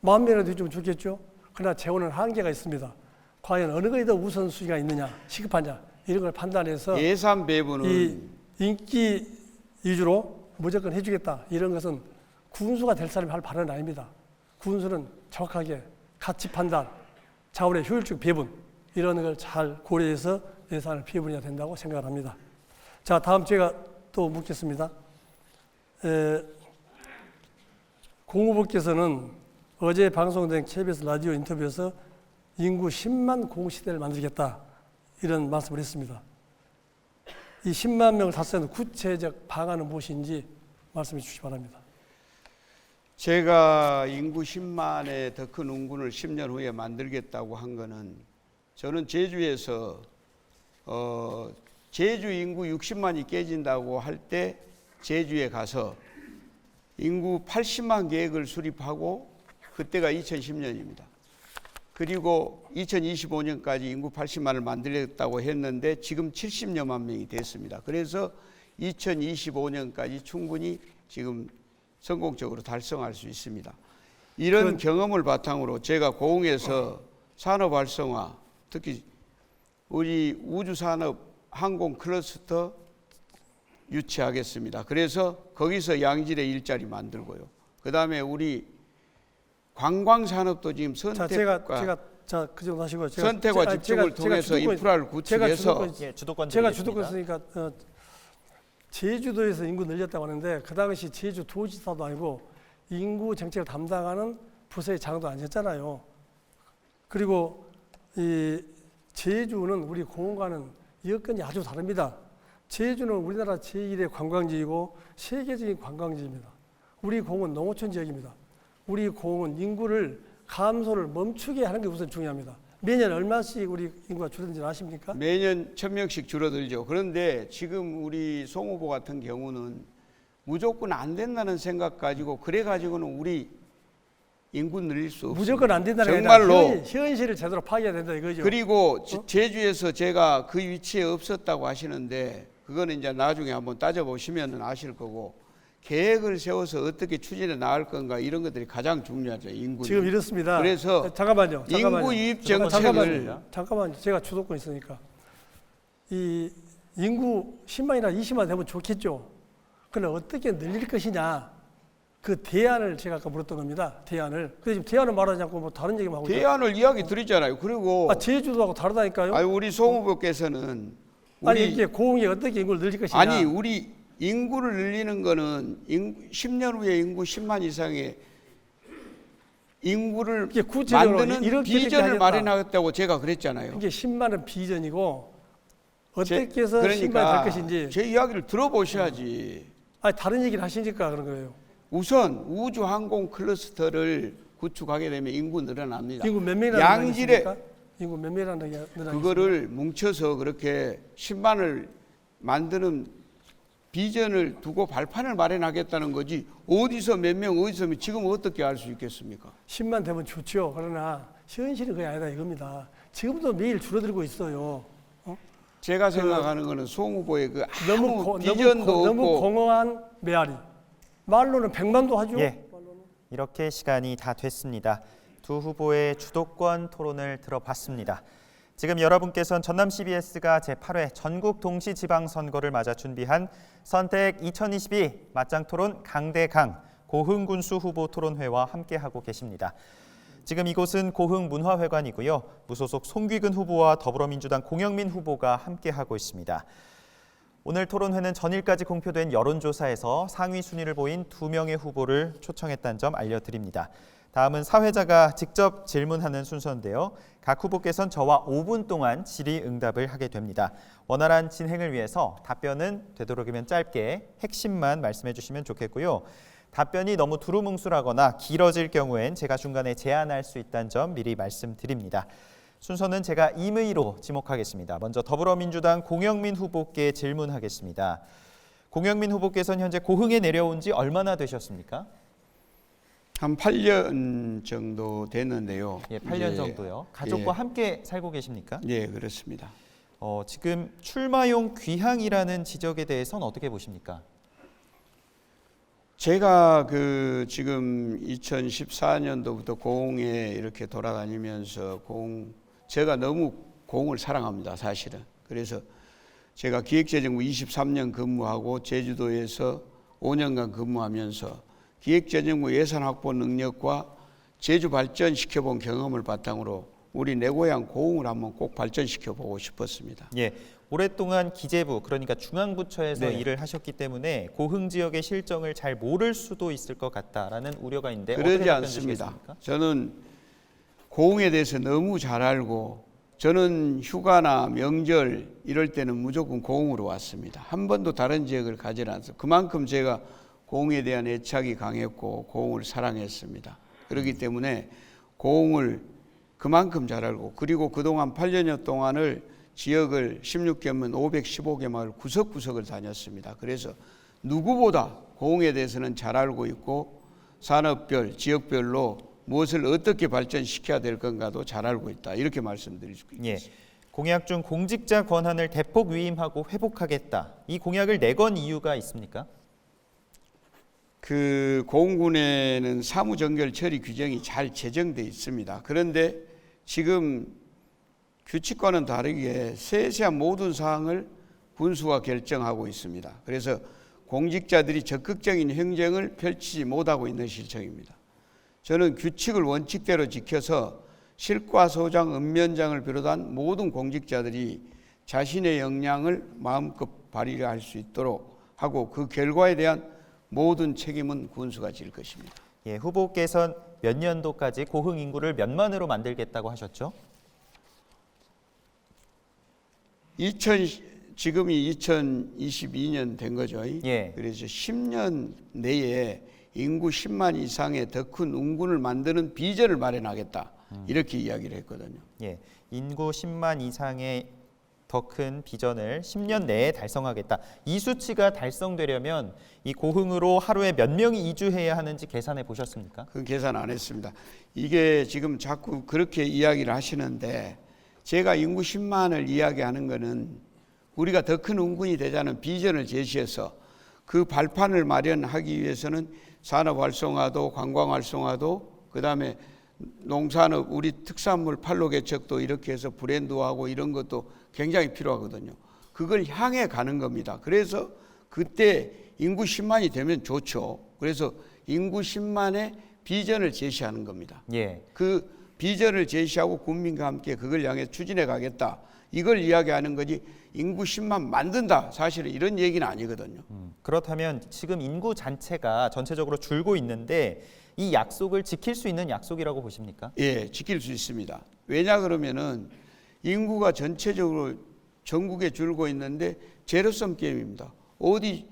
10,000명이라도 해주면 좋겠죠. 그러나 재원은 한계가 있습니다. 과연 어느 것이 더 우선순위가 있느냐 시급하냐 이런 걸 판단해서 예산 배분은 이 인기 위주로 무조건 해주겠다 이런 것은 군수가 될 사람이 할 발언은 아닙니다. 군수는 정확하게 가치 판단, 자원의 효율적 배분 이런 걸 잘 고려해서 예산을 배분해야 된다고 생각을 합니다. 자, 다음 제가 또 묻겠습니다. 공무부께서는 어제 방송된 KBS 라디오 인터뷰에서 인구 10만 공시대를 만들겠다 이런 말씀을 했습니다. 이 10만 명을達成하는 구체적 방안은 무엇인지 말씀해 주시기 바랍니다. 제가 인구 10만의 더 큰 운군을 10년 후에 만들겠다고 한 거는 저는 제주에서 제주 인구 60만이 깨진다고 할 때 제주에 가서 인구 80만 계획을 수립하고 그때가 2010년입니다. 그리고 2025년까지 인구 80만을 만들겠다고 했는데 지금 70여만 명이 됐습니다. 그래서 2025년까지 충분히 지금 성공적으로 달성할 수 있습니다. 이런 경험을 바탕으로 제가 고흥에서 산업 활성화, 특히 우리 우주산업 항공 클러스터 유치하겠습니다. 그래서 거기서 양질의 일자리 만들고요. 그 다음에 우리 관광산업도 지금 선택과 그 정도 하시고 선택과 집중을 통해서 인프라를 구축해서 주도권 제가 드리겠습니다. 주도권 쓰니까 제주도에서 인구 늘렸다고 하는데 그 당시 제주도지사도 아니고 인구 정책을 담당하는 부서의 장도 아니었잖아요. 그리고 이 제주는 우리 공원과는 여건이 아주 다릅니다. 제주는 우리나라 제1의 관광지이고 세계적인 관광지입니다. 우리 공원 농어촌 지역입니다. 우리 공원 인구를 감소를 멈추게 하는 게 우선 중요합니다. 매년 얼마씩 우리 인구가 줄어드는지 아십니까? 매년 1,000명씩 줄어들죠. 그런데 지금 우리 송 후보 같은 경우는 무조건 안 된다는 생각 가지고 그래 가지고는 우리 인구 늘릴 수 없습니다. 무조건 안 된다는 게 정말로 아니라 현실을 제대로 파악해야 된다 이거죠. 그리고 제주에서 제가 그 위치에 없었다고 하시는데 그거는 이제 나중에 한번 따져보시면 아실 거고, 계획을 세워서 어떻게 추진해 나갈 건가 이런 것들이 가장 중요하죠. 인구. 지금 이렇습니다. 그래서 잠깐만요. 인구 유입 정책을 잠깐만요. 제가 주도권 있으니까 이 인구 10만이나 20만 되면 좋겠죠. 그러나 어떻게 늘릴 것이냐 그 대안을 제가 아까 물었던 겁니다. 대안을. 근데 지금 대안을 말하지 않고 뭐 다른 얘기만 하고 대안을 이야기 드리잖아요. 그리고 제주도하고 다르다니까요. 아니, 우리 송 후보께서는 아니 이게 고흥이 어떻게 인구를 늘릴 것이냐. 아니 우리 인구를 늘리는 거는 10년 후에 인구 10만 이상의 인구를 만드는 비전을 마련하겠다고 제가 그랬잖아요. 이게 10만은 비전이고 어떻게 해서 그러니까 10만이 될 것인지 제 이야기를 들어보셔야지. 아니 다른 얘기를 하시니까 그런 거예요. 우선 우주 항공 클러스터를 구축하게 되면 인구 늘어납니다. 인구 몇 명이나 양질의 인구 몇 명이나 늘어나겠습니까? 그거를 뭉쳐서 그렇게 10만을 만드는 비전을 두고 발판을 마련하겠다는 거지, 어디서 몇 명 어디서 지금 어떻게 알 수 있겠습니까? 10만 되면 좋죠. 그러나 현실은 그게 아니다 이겁니다. 지금도 매일 줄어들고 있어요. 제가 생각하는 거는 송 후보의 그 너무 아무 비전도 없고 너무 공허한 메아리. 말로는 100만도 하죠. 예, 이렇게 시간이 다 됐습니다. 두 후보의 주도권 토론을 들어봤습니다. 지금 여러분께서는 전남 CBS가 제8회 전국 동시지방선거를 맞아 준비한 선택 2022 맞짱토론 강대강 고흥군수 후보 토론회와 함께하고 계십니다. 지금 이곳은 고흥문화회관이고요. 무소속 송귀근 후보와 더불어민주당 공영민 후보가 함께하고 있습니다. 오늘 토론회는 전일까지 공표된 여론조사에서 상위 순위를 보인 2명의 후보를 초청했다는 점 알려드립니다. 다음은 사회자가 직접 질문하는 순서인데요. 각 후보께서는 저와 5분 동안 질의응답을 하게 됩니다. 원활한 진행을 위해서 답변은 되도록이면 짧게 핵심만 말씀해 주시면 좋겠고요. 답변이 너무 두루뭉술하거나 길어질 경우엔 제가 중간에 제한할 수 있다는 점 미리 말씀드립니다. 순서는 제가 임의로 지목하겠습니다. 먼저 더불어민주당 공영민 후보께 질문하겠습니다. 공영민 후보께서는 현재 고흥에 내려온 지 얼마나 되셨습니까? 한 8년 정도 됐는데요. 예, 8년 정도요. 가족과 함께 살고 계십니까? 예, 그렇습니다. 지금 출마용 귀향이라는 지적에 대해서는 어떻게 보십니까? 제가 지금 2014년도부터 고흥에 이렇게 돌아다니면서 제가 너무 고흥을 사랑합니다, 사실은. 그래서 제가 기획재정부 23년 근무하고 제주도에서 5년간 근무하면서 기획재정부 예산 확보 능력과 제주 발전시켜본 경험을 바탕으로 우리 내 고향 고흥을 한번 꼭 발전시켜보고 싶었습니다. 예, 오랫동안 기재부, 그러니까 중앙부처에서 일을 하셨기 때문에 고흥 지역의 실정을 잘 모를 수도 있을 것 같다라는 우려가 있는데 그러지 어떻게 않습니다. 주시겠습니까? 저는 고흥에 대해서 너무 잘 알고, 저는 휴가나 명절 이럴 때는 무조건 고흥으로 왔습니다. 한 번도 다른 지역을 가지 않았어요. 그만큼 제가 고흥에 대한 애착이 강했고 고흥을 사랑했습니다. 그렇기 때문에 고흥을 그만큼 잘 알고, 그리고 그동안 8년여 동안을 지역을 16개면 515개 마을 구석구석을 다녔습니다. 그래서 누구보다 고흥에 대해서는 잘 알고 있고 산업별, 지역별로 무엇을 어떻게 발전시켜야 될 건가도 잘 알고 있다. 이렇게 말씀드릴 수 있겠습니다. 예, 공약 중 공직자 권한을 대폭 위임하고 회복하겠다. 이 공약을 내건 이유가 있습니까? 고흥군에는 사무정결 처리 규정이 잘 제정돼 있습니다. 그런데 지금 규칙과는 다르게 세세한 모든 사항을 군수가 결정하고 있습니다. 그래서 공직자들이 적극적인 행정을 펼치지 못하고 있는 실정입니다. 저는 규칙을 원칙대로 지켜서 실과소장, 읍면장을 비롯한 모든 공직자들이 자신의 역량을 마음껏 발휘할 수 있도록 하고, 그 결과에 대한 모든 책임은 군수가 질 것입니다. 예, 후보께서는 몇 년도까지 고흥 인구를 몇만으로 만들겠다고 하셨죠? 지금이 2022년 된 거죠. 예. 그래서 10년 내에 인구 10만 이상의 더 큰 운군을 만드는 비전을 마련하겠다. 이렇게 이야기를 했거든요. 예, 인구 10만 이상의 더 큰 비전을 10년 내에 달성하겠다. 이 수치가 달성되려면 이 고흥으로 하루에 몇 명이 이주해야 하는지 계산해 보셨습니까? 그 계산 안 했습니다. 이게 지금 자꾸 그렇게 이야기를 하시는데, 제가 인구 10만을 이야기하는 거는 우리가 더 큰 은군이 되자는 비전을 제시해서 그 발판을 마련하기 위해서는 산업 활성화도, 관광 활성화도, 그다음에 농산업, 우리 특산물 판로 개척도 이렇게 해서 브랜드화하고 이런 것도 굉장히 필요하거든요. 그걸 향해 가는 겁니다. 그래서 그때 인구 10만이 되면 좋죠. 그래서 인구 10만의 비전을 제시하는 겁니다. 예. 그 비전을 제시하고 국민과 함께 그걸 향해 추진해 가겠다. 이걸 이야기하는 거지 인구 10만 만든다. 사실은 이런 얘기는 아니거든요. 그렇다면 지금 인구 자체가 전체적으로 줄고 있는데 이 약속을 지킬 수 있는 약속이라고 보십니까? 예, 지킬 수 있습니다. 왜냐 그러면은 인구가 전체적으로 전국에 줄고 있는데 제로섬 게임입니다. 어디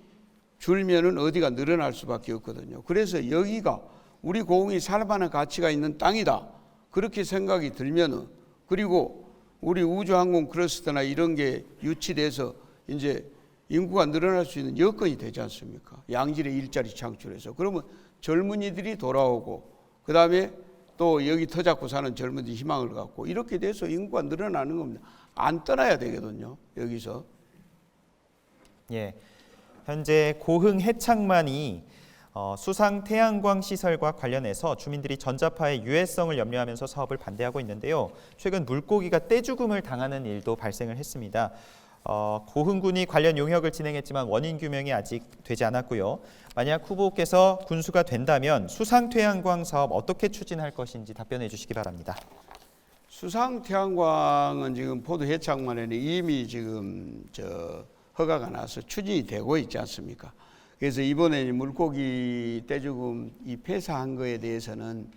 줄면은 어디가 늘어날 수밖에 없거든요. 그래서 여기가 우리 고흥이 살만한 가치가 있는 땅이다. 그렇게 생각이 들면은, 그리고 우리 우주항공 클러스터나 이런 게 유치돼서 이제 인구가 늘어날 수 있는 여건이 되지 않습니까? 양질의 일자리 창출해서. 그러면 젊은이들이 돌아오고, 그 다음에 또 여기 터 잡고 사는 젊은이들이 희망을 갖고, 이렇게 돼서 인구가 늘어나는 겁니다. 안 떠나야 되거든요, 여기서. 예. 현재 고흥 해창만이 수상 태양광 시설과 관련해서 주민들이 전자파의 유해성을 염려하면서 사업을 반대하고 있는데요. 최근 물고기가 떼죽음을 당하는 일도 발생을 했습니다. 고흥군이 관련 용역을 진행했지만 원인 규명이 아직 되지 않았고요. 만약 후보께서 군수가 된다면 수상 태양광 사업 어떻게 추진할 것인지 답변해 주시기 바랍니다. 수상 태양광은 지금 포도 해창만에는 이미 지금 허가가 나서 추진이 되고 있지 않습니까? 그래서 이번에 물고기 떼죽음 이 폐사한 거에 대해서는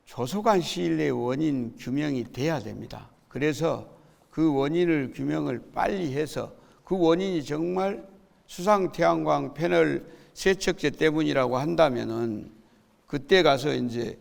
조속한 시일 내에 원인 규명이 돼야 됩니다. 그래서 그 원인을 규명을 빨리 해서 그 원인이 정말 수상 태양광 패널 세척제 때문이라고 한다면은 그때 가서 이제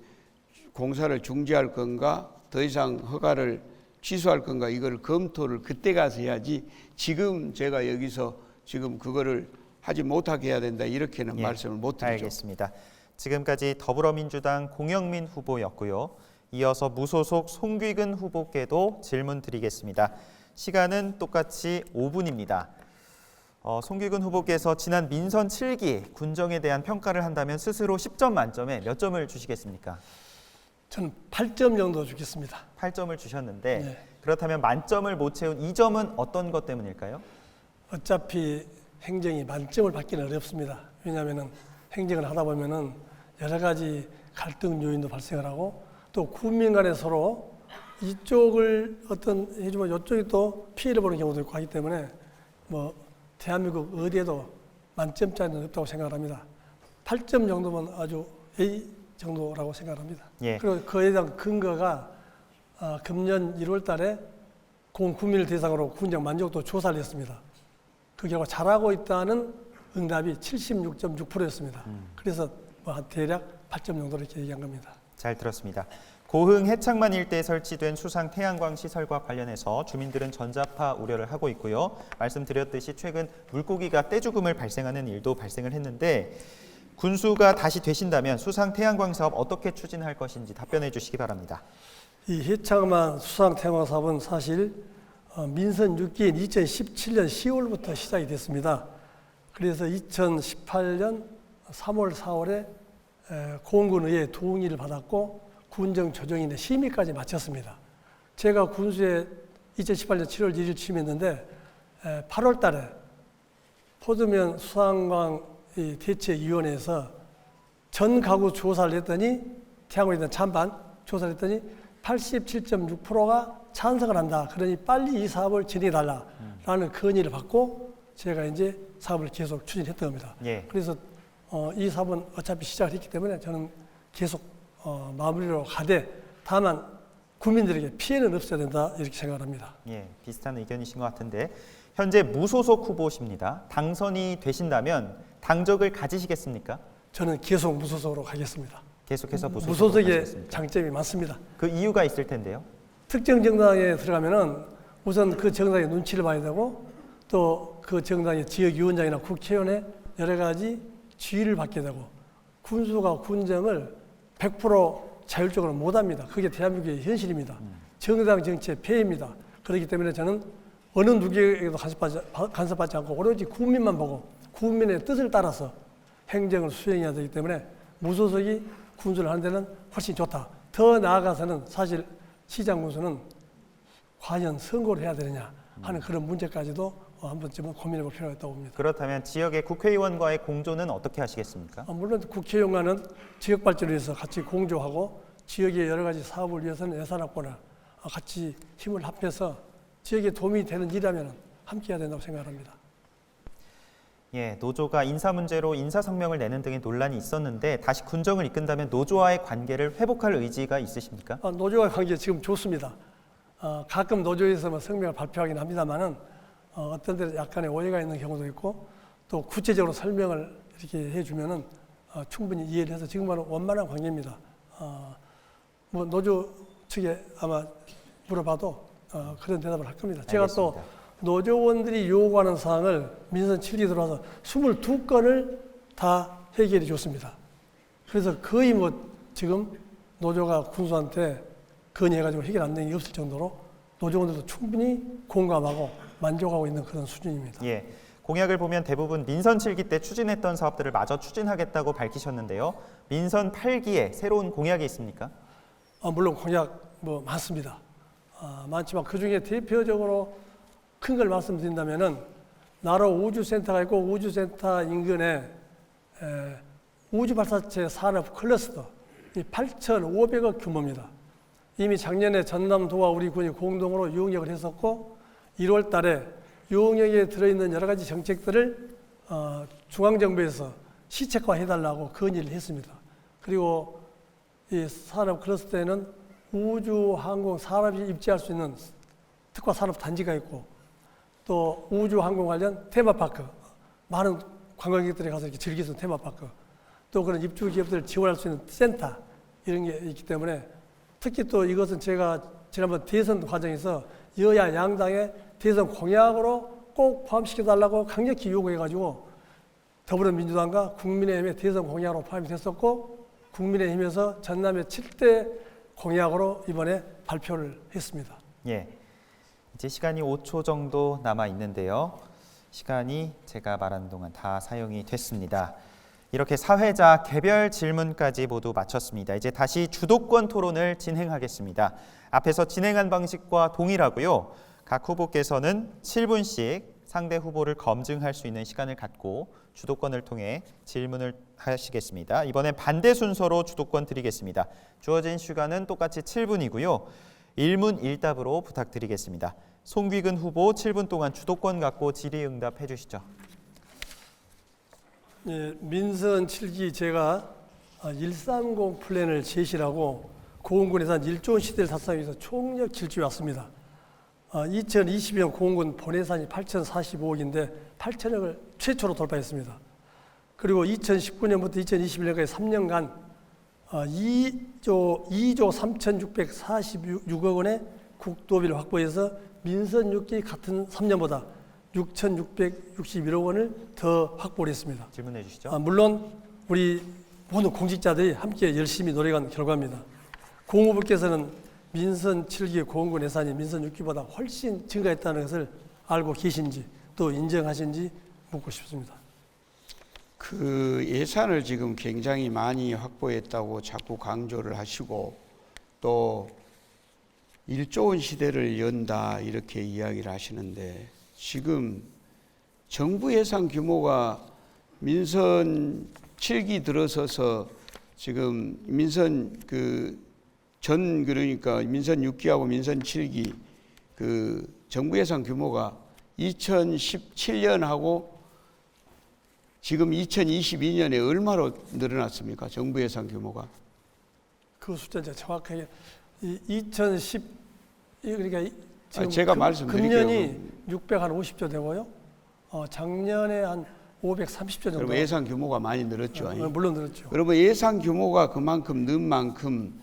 공사를 중지할 건가 더 이상 허가를 취소할 건가 이걸 검토를 그때 가서 해야지 지금 제가 여기서 지금 그거를 하지 못하게 해야 된다 이렇게는 말씀을 못 드리죠. 알겠습니다. 지금까지 더불어민주당 공영민 후보였고요. 이어서 무소속 송귀근 후보께도 질문 드리겠습니다. 시간은 똑같이 5분입니다. 송귀근 후보께서 지난 민선 7기 군정에 대한 평가를 한다면 스스로 10점 만점에 몇 점을 주시겠습니까? 저는 8점 정도 주겠습니다. 8점을 주셨는데 네. 그렇다면 만점을 못 채운 2점은 어떤 것 때문일까요? 어차피 행정이 만점을 받기는 어렵습니다. 왜냐하면 행정을 하다 보면은 여러 가지 갈등 요인도 발생을 하고 또 국민 간에 서로 이쪽을 어떤 해주면 이쪽이 또 피해를 보는 경우도 있고 하기 때문에 뭐 대한민국 어디에도 만점짜리는 없다고 생각을 합니다. 8점 정도면 아주 A 정도라고 생각합니다. 예. 그리고 그에 대한 근거가 금년 1월 달에 국민을 대상으로 군정 만족도 조사를 했습니다. 그 결과 잘하고 있다는 응답이 76.6%였습니다. 그래서 뭐 대략 8점 정도 이렇게 얘기한 겁니다. 잘 들었습니다. 고흥 해창만 일대에 설치된 수상 태양광 시설과 관련해서 주민들은 전자파 우려를 하고 있고요. 말씀드렸듯이 최근 물고기가 떼죽음을 발생하는 일도 발생을 했는데 군수가 다시 되신다면 수상 태양광 사업 어떻게 추진할 것인지 답변해 주시기 바랍니다. 이 해창만 수상 태양광 사업은 사실 민선 6기인 2017년 10월부터 시작이 됐습니다. 그래서 2018년 3월, 4월에 고흥군의회 동의를 받았고 군정 조정인의 심의까지 마쳤습니다. 제가 군수에 2018년 7월 1일 취임했는데 8월 달에 포도면 수상광 대책위원회에서 전 가구 조사를 했더니 태양광에 대한 찬반 조사를 했더니 87.6%가 찬성을 한다. 그러니 빨리 이 사업을 진행해달라라는 건의를 받고 제가 이제 사업을 계속 추진했던 겁니다. 예. 그래서 이 사업은 어차피 시작을 했기 때문에 저는 계속 마무리로 가되 다만 국민들에게 피해는 없어야 된다 이렇게 생각을 합니다. 예, 비슷한 의견이신 것 같은데 현재 무소속 후보십니다. 당선이 되신다면 당적을 가지시겠습니까? 저는 계속 무소속으로 가겠습니다. 계속해서 무소속으로 무소속의 가시겠습니까? 장점이 많습니다. 그 이유가 있을 텐데요. 특정 정당에 들어가면은 우선 그 정당의 눈치를 봐야 되고 또 그 정당의 지역위원장이나 국회의원의 여러 가지 지휘를 받게 되고 군수가 군정을 100% 자율적으로 못합니다. 그게 대한민국의 현실입니다. 정당 정치의 폐해입니다. 그렇기 때문에 저는 어느 누구에게도 간섭받지 않고 오로지 국민만 보고 국민의 뜻을 따라서 행정을 수행해야 되기 때문에 무소속이 군수를 하는 데는 훨씬 좋다. 더 나아가서는 사실 시장 군수는 과연 선거를 해야 되느냐 하는 그런 문제까지도 한 번쯤은 고민해 볼 필요가 있다고 봅니다. 그렇다면 지역의 국회의원과의 공조는 어떻게 하시겠습니까? 물론 국회의원과는 지역 발전을 위해서 같이 공조하고 지역의 여러 가지 사업을 위해서는 예산 확보나 같이 힘을 합해서 지역에 도움이 되는 일이라면 함께 해야 된다고 생각합니다. 예, 노조가 인사 문제로 인사성명을 내는 등의 논란이 있었는데 다시 군정을 이끈다면 노조와의 관계를 회복할 의지가 있으십니까? 노조와의 관계 지금 좋습니다. 가끔 노조에서 성명을 발표하긴 합니다만은 어떤 데는 약간의 오해가 있는 경우도 있고 또 구체적으로 설명을 이렇게 해주면은 충분히 이해를 해서 지금은 원만한 관계입니다. 뭐 노조 측에 아마 물어봐도 그런 대답을 할 겁니다. 제가 또 노조원들이 요구하는 사항을 민선 7기 들어와서 22건을 다 해결해 줬습니다. 그래서 거의 뭐 지금 노조가 군수한테 건의해가지고 해결 안 된 게 없을 정도로 노조원들도 충분히 공감하고 만족하고 있는 그런 수준입니다. 예, 공약을 보면 대부분 민선 7기 때 추진했던 사업들을 마저 추진하겠다고 밝히셨는데요. 민선 8기에 새로운 공약이 있습니까? 물론 공약 뭐 많습니다. 많지만 그 중에 대표적으로 큰 걸 말씀드린다면은 나로 우주센터가 있고 우주센터 인근에 우주발사체 산업 클러스터 이 8,500억 규모입니다. 이미 작년에 전남도와 우리 군이 공동으로 용역을 했었고 1월 달에 용역에 들어있는 여러 가지 정책들을 중앙정부에서 시책화해달라고 건의를 했습니다. 그리고 이 산업 클러스터에는 우주 항공 산업이 입지할 수 있는 특화 산업 단지가 있고 또 우주 항공 관련 테마파크, 많은 관광객들이 가서 이렇게 즐길 수 있는 테마파크, 또 그런 입주 기업들을 지원할 수 있는 센터 이런 게 있기 때문에 특히 또 이것은 제가 지난번 대선 과정에서 여야 양당의 대선 공약으로 꼭 포함시켜달라고 강력히 요구해가지고 더불어민주당과 국민의힘의 대선 공약으로 포함이 됐었고 국민의힘에서 전남의 7대 공약으로 이번에 발표를 했습니다. 예, 이제 시간이 5초 정도 남아 있는데요. 시간이 제가 말하는 동안 다 사용이 됐습니다. 이렇게 사회자 개별 질문까지 모두 마쳤습니다. 이제 다시 주도권 토론을 진행하겠습니다. 앞에서 진행한 방식과 동일하고요. 각 후보께서는 7분씩 상대 후보를 검증할 수 있는 시간을 갖고 주도권을 통해 질문을 하시겠습니다. 이번엔 반대 순서로 주도권 드리겠습니다. 주어진 시간은 똑같이 7분이고요. 1문 1답으로 부탁드리겠습니다. 송귀근 후보 7분 동안 주도권 갖고 질의응답해 주시죠. 예, 민선 7기 제가 130 플랜을 제시하고 고흥군에서 1조 원 시대를 달성하기 위해서 총력 질주해 왔습니다. 2020년 고흥군 본예산이 8,045억인데 8,000억을 최초로 돌파했습니다. 그리고 2019년부터 2021년까지 3년간 2조 3,646억 원의 국도비를 확보해서 민선 6기 같은 3년보다 6,661억 원을 더 확보를 했습니다. 질문해 주시죠. 물론 우리 모든 공직자들이 함께 열심히 노력한 결과입니다. 공 후보께서는 민선 7기 고흥군 예산이 민선 6기보다 훨씬 증가했다는 것을 알고 계신지 또 인정하신지 묻고 싶습니다. 그 예산을 지금 굉장히 많이 확보했다고 자꾸 강조를 하시고 또 1조 원 시대를 연다 이렇게 이야기를 하시는데 지금 정부 예산 규모가 민선 7기 들어서서 지금 민선 그러니까 민선 6기하고 민선 7기 그 정부 예산 규모가 2017년하고 지금 2022년에 얼마로 늘어났습니까? 정부 예산 규모가? 그 숫자 제가 정확하게 2010 그러니까 지금 제가 말씀드릴게요. 금년이 650조 되고요. 작년에 한 530조 정도. 그러면 예산 규모가 많이 늘었죠. 물론 늘었죠. 그러면 예산 규모가 그만큼 는 만큼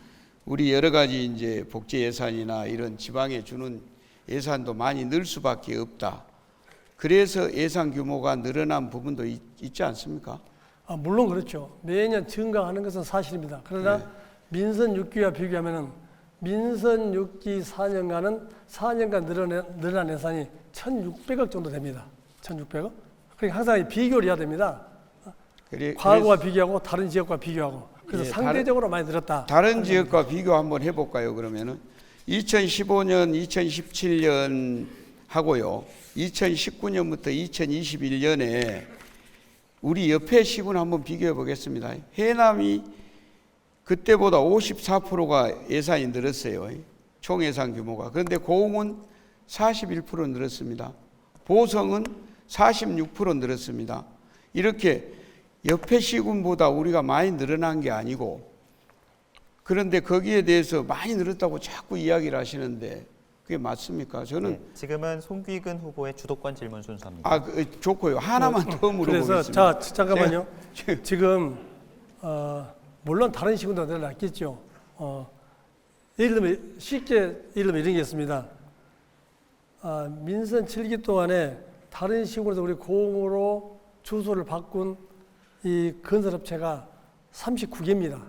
우리 여러 가지 이제 복지 예산이나 이런 지방에 주는 예산도 많이 늘 수밖에 없다. 그래서 예산 규모가 늘어난 부분도 있지 않습니까? 물론 그렇죠. 매년 증가하는 것은 사실입니다. 그러나 민선 6기와 비교하면은 민선 6기 4년간 늘어난 예산이 1,600억 정도 됩니다. 1,600억. 그러니까 항상 이 비교를 해야 됩니다. 과거와 비교하고 다른 지역과 비교하고. 그래서 예, 상대적으로 많이 늘었다. 다른 지역과 비교 한번 해볼까요? 그러면은 2015년, 2017년 하고요. 2019년부터 2021년에 우리 옆에 시군 한번 비교해 보겠습니다. 해남이 그때보다 54%가 예산이 늘었어요. 총 예산 규모가. 그런데 고흥은 41% 늘었습니다. 보성은 46% 늘었습니다. 이렇게 옆에 시군보다 우리가 많이 늘어난 게 아니고, 그런데 거기에 대해서 많이 늘었다고 자꾸 이야기를 하시는데 그게 맞습니까? 저는 네, 지금은 송귀근 후보의 주도권 질문 순서입니다. 좋고요. 하나만 더 물어보겠습니다. 그래서 자 잠깐만요. 지금 물론 다른 시군도 늘어났겠죠. 예를 들면 쉽게 예를 들면 이런 게 있습니다. 민선 7기 동안에 다른 시군에서 우리 고흥으로 주소를 바꾼 이 건설업체가 39개입니다.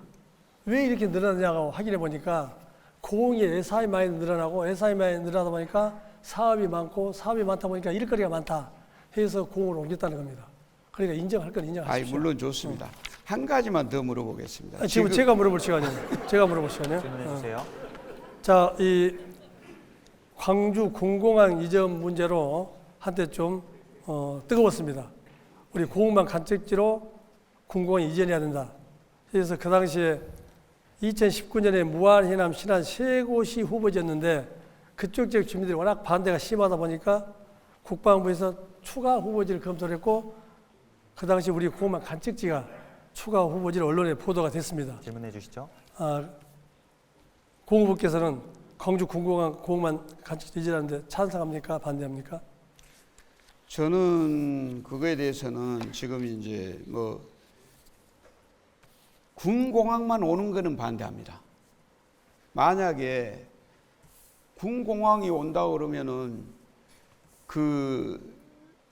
왜 이렇게 늘어나냐고 확인해 보니까 고흥이 예산이 많이 늘어나고 예산이 많이 늘어나다 보니까 사업이 많고 사업이 많다 보니까 일거리가 많다 해서 고흥으로 옮겼다는 겁니다. 그러니까 인정할 건 인정하십시오. 물론 좋습니다. 한 가지만 더 물어보겠습니다. 지금 제가 물어볼 시간이에요. 제가 물어볼 시간이요. 질문해 주세요. 자, 이 광주 군공항 이전 문제로 한때 좀 뜨거웠습니다. 우리 고흥만 간척지로 군공항 이전해야 된다. 그래서 그 당시에 2019년에 무안, 해남, 신안 세 곳이 후보지였는데 그쪽 지역 주민들이 워낙 반대가 심하다 보니까 국방부에서 추가 후보지를 검토를 했고 그 당시 우리 고흥만 간척지가 추가 후보지로 언론에 보도가 됐습니다. 질문해 주시죠. 공 후보께서는 광주 군공항 고흥만 간척지 이전하는데 찬성합니까? 반대합니까? 저는 그거에 대해서는 지금 이제 군공항만 오는 거는 반대합니다. 만약에 군공항이 온다 그러면은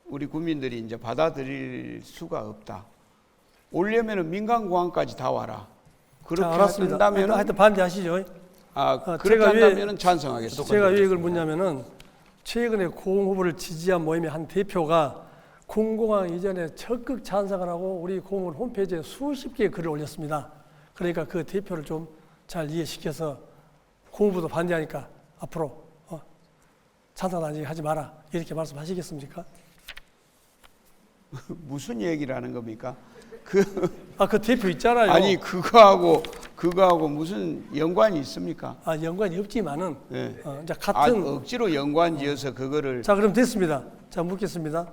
우리 국민들이 이제 받아들일 수가 없다. 오려면은 민간공항까지 다 와라. 그렇게 한다면은 하여튼 반대하시죠. 그렇게 한다면은 찬성하겠습니다. 제가 왜 이걸 묻냐면은 최근에 고흥 후보를 지지한 모임의 한 대표가 군공항 이전에 적극 찬성을 하고 우리 고흥 홈페이지에 수십 개의 글을 올렸습니다. 그러니까 그 대표를 좀 잘 이해시켜서 고흥 후보도 반대하니까 앞으로 찬성하지 마라 이렇게 말씀하시겠습니까? 무슨 얘기를 하는 겁니까? 그 대표 있잖아요. 아니 그거하고 무슨 연관이 있습니까? 연관이 없지만은 네. 이제 같은 억지로 연관지어서 그거를. 자, 그럼 됐습니다. 자, 묻겠습니다.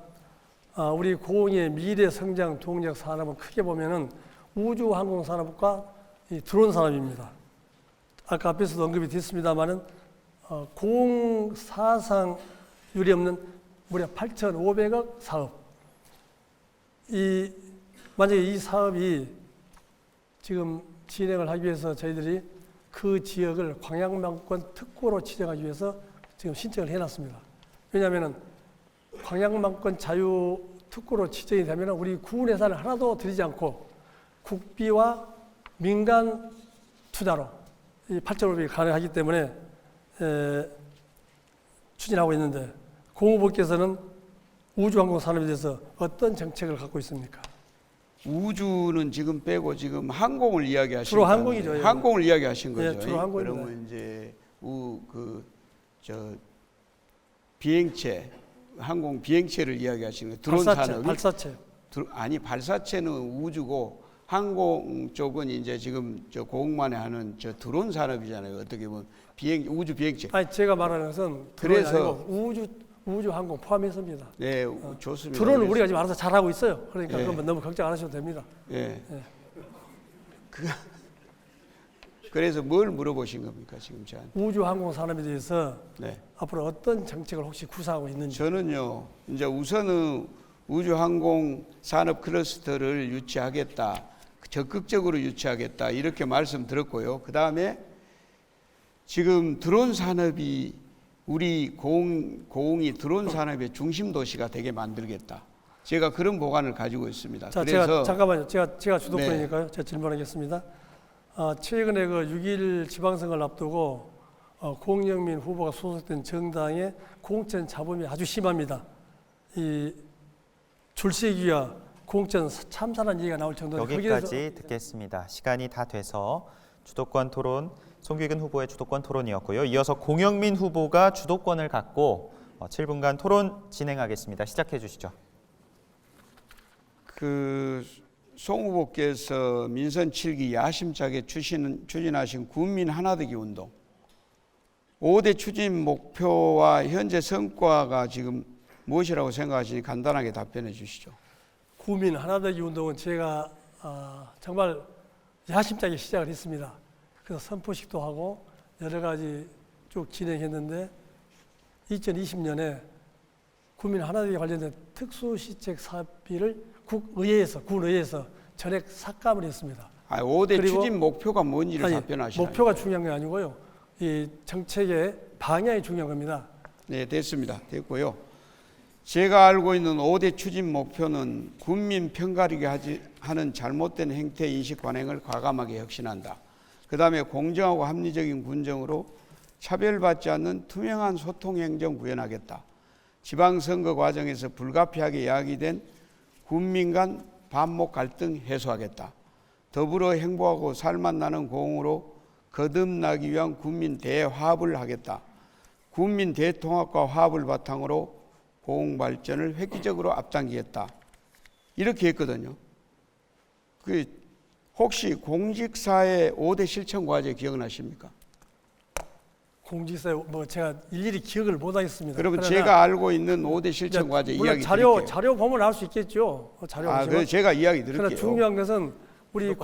우리 고흥의 미래 성장 동력 산업은 크게 보면은 우주 항공 산업과 이 드론 산업입니다. 아까 앞에서도 언급이 됐습니다만은 고흥 사상 유례 없는 무려 8,500억 사업. 만약에 이 사업이 지금 진행을 하기 위해서 저희들이 그 지역을 광양망권 특구로 지정하기 위해서 지금 신청을 해놨습니다. 왜냐하면은 광양망권 자유 특구로 지정이 되면 우리 군 예산을 하나도 들이지 않고 국비와 민간 투자로 이 8,500이 가능하기 때문에 추진하고 있는데 공 후보께서는 우주항공 산업에 대해서 어떤 정책을 갖고 있습니까? 우주는 지금 빼고 지금 항공을 이야기하신 주로 항공이죠. 항공을 이야기하신 거죠. 주로 항공입니다. 그러면 이제 비행체, 항공 비행체를 이야기하시는 거예요. 드론 산업이 발사체. 발사체는 우주고 항공 쪽은 이제 지금 고흥만에 하는 드론 산업이잖아요. 어떻게 보면 우주 비행체. 제가 말하는 것은 그래서 우주 항공 포함해서입니다. 네, 좋습니다. 드론은 우리가 지금 알아서 잘하고 있어요. 그러니까 그건 너무 걱정 안 하셔도 됩니다. 네. 그래서 뭘 물어보신 겁니까 지금 저한테? 우주 항공 산업에 대해서 앞으로 어떤 정책을 혹시 구사하고 있는지. 저는요, 이제 우선은 우주 항공 산업 클러스터를 유치하겠다, 적극적으로 유치하겠다 이렇게 말씀드렸고요. 그 다음에 지금 드론 산업이 우리 고흥이 드론 산업의 중심 도시가 되게 만들겠다. 제가 그런 보관을 가지고 있습니다. 자, 그래서 잠깐만요. 제가 주도권이니까요. 제가 질문하겠습니다. 최근에 그 6.1 지방선거를 앞두고 공영민 후보가 소속된 정당의 공천 잡음이 아주 심합니다. 이 출세기와 공천 참사라는 얘기가 나올 정도로 여기까지 듣겠습니다. 시간이 다 돼서 주도권 토론, 송기근 후보의 주도권 토론이었고요. 이어서 공영민 후보가 주도권을 갖고 7분간 토론 진행하겠습니다. 시작해 주시죠. 송 후보께서 민선 7기 야심차게 추진하신 국민 하나되기 운동 5대 추진 목표와 현재 성과가 지금 무엇이라고 생각하시니 간단하게 답변해 주시죠. 국민 하나되기 운동은 제가 정말 야심차게 시작을 했습니다. 그래서 선포식도 하고 여러 가지 쭉 진행했는데 2020년에 국민 하나되기 관련된 특수시책 사업비를 군의회에서 전액 삭감을 했습니다. 5대 추진 목표가 뭔지를 답변하시라요. 목표가 중요한 게 아니고요. 이 정책의 방향이 중요한 겁니다. 네, 됐습니다. 됐고요. 제가 알고 있는 5대 추진 목표는 국민 편가르게 하는 잘못된 행태 인식 관행을 과감하게 혁신한다. 그 다음에 공정하고 합리적인 군정으로 차별받지 않는 투명한 소통 행정 구현하겠다. 지방선거 과정에서 불가피하게 야기된 국민 간 반목 갈등 해소하겠다. 더불어 행복하고 살맛 나는 공으로 거듭나기 위한 국민 대화합을 하겠다. 국민 대통합과 화합을 바탕으로 고흥 발전을 획기적으로 앞당기겠다. 이렇게 했거든요. 혹시 공직사의 5대 실천 과제 기억나십니까? 공직사에 제가 일일이 기억을 못 하겠습니다. 그러면 제가 알고 있는 5대 실천 과제 이야기 드릴게요. 자료 보면 알 수 있겠죠. 그래서 제가 이야기 드릴게요. 그러나 중요한 것은 우리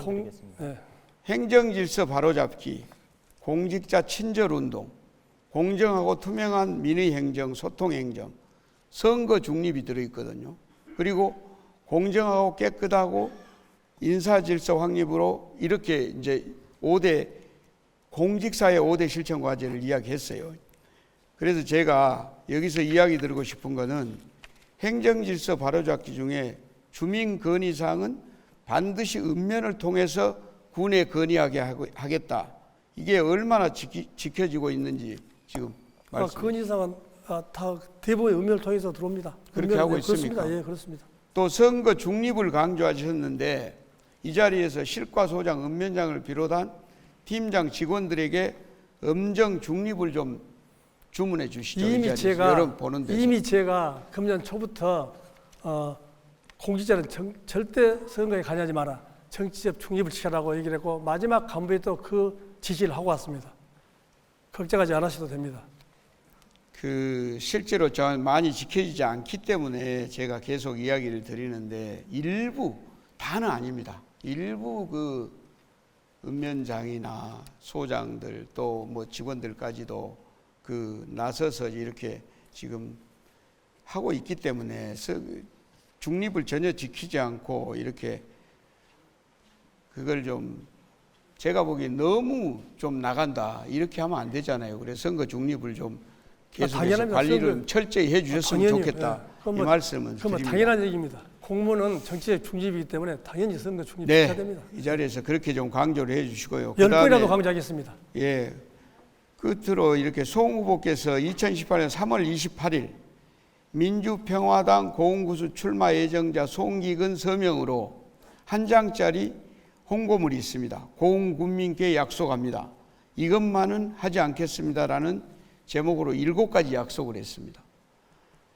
행정질서 바로잡기, 공직자 친절운동, 공정하고 투명한 민의행정, 소통행정, 선거 중립이 들어있거든요. 그리고 공정하고 깨끗하고 인사질서 확립으로 이렇게 이제 5대 공직사의 5대 실천 과제를 이야기했어요. 그래서 제가 여기서 이야기 드리고 싶은 것은 행정질서 바로잡기 중에 주민 건의사항은 반드시 읍면을 통해서 군에 건의하게 하겠다. 이게 얼마나 지켜지고 있는지 지금 말씀. 건의사항은 다 대부분 읍면을 통해서 들어옵니다. 그렇게 하고 있습니까? 그렇습니다. 예, 그렇습니다. 또 선거 중립을 강조하셨는데 이 자리에서 실과소장, 읍면장을 비롯한 팀장 직원들에게 엄정 중립을 좀 주문해 주시죠. 이미 제가 금년 초부터 공직자는 절대 선거에 관여하지 마라. 정치적 중립을 지켜라고 얘기를 했고 마지막 간부에 또 그 지시를 하고 왔습니다. 걱정하지 않으셔도 됩니다. 실제로 많이 지켜지지 않기 때문에 제가 계속 이야기를 드리는데 일부 다는 아닙니다. 일부 읍면장이나 소장들 또 뭐 직원들까지도 나서서 이렇게 지금 하고 있기 때문에 중립을 전혀 지키지 않고 이렇게 그걸 좀 제가 보기엔 너무 좀 나간다 이렇게 하면 안 되잖아요. 그래서 선거 중립을 좀 계속해서 관리를 철저히 해주셨으면 좋겠다. 이 말씀은 드립니다. 당연한 얘기입니다. 공무원은 정치적 중립이기 때문에 당연히 선거 중립 네, 지켜야 됩니다. 이 자리에서 그렇게 좀 강조를 해주시고요. 10번이라도 강조하겠습니다. 예, 끝으로 이렇게 송 후보께서 2018년 3월 28일 민주평화당 고흥구수 출마 예정자 송기근 서명으로 한 장짜리 홍보물이 있습니다. 고흥 군민께 약속합니다. 이것만은 하지 않겠습니다라는 제목으로 7가지 약속을 했습니다.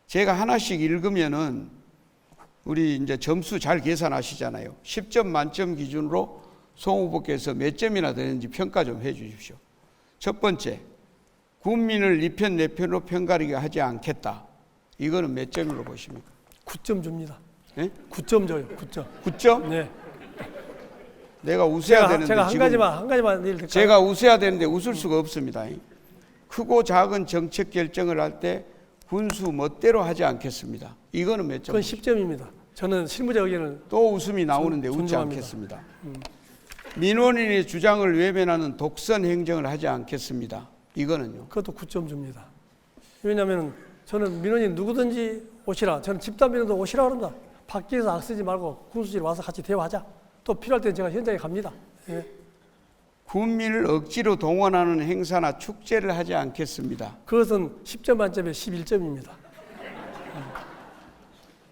제가 하나씩 읽으면은 우리 이제 점수 잘 계산하시잖아요. 10점 만점 기준으로 송 후보께서 몇 점이나 되는지 평가 좀 해 주십시오. 첫 번째, 국민을 네 편 내 편으로 편가르게 하지 않겠다. 이거는 몇 점으로 보십니까? 9점 줍니다. 네? 9점 줘요. 9점. 9점? 네. 내가 웃어야 되는데 제가 한 가지만 얘기를 드릴까요? 제가 웃어야 되는데 웃을 수가 없습니다. 크고 작은 정책 결정을 할 때 군수 멋대로 하지 않겠습니다. 이거는 몇 점? 그건 10점입니다. 저는 실무적 의견을 또 웃음이 나오는데 웃지 존중합니다. 않겠습니다. 민원인의 주장을 외면하는 독선 행정을 하지 않겠습니다. 이거는요? 그것도 9점 줍니다. 왜냐하면 저는 민원인 누구든지 오시라. 저는 집단 민원도 오시라 그런다. 밖에서 악쓰지 말고 군수실 와서 같이 대화하자. 또 필요할 때는 제가 현장에 갑니다. 예. 군민을 억지로 동원하는 행사나 축제를 하지 않겠습니다. 그것은 10점 만점에 11점입니다.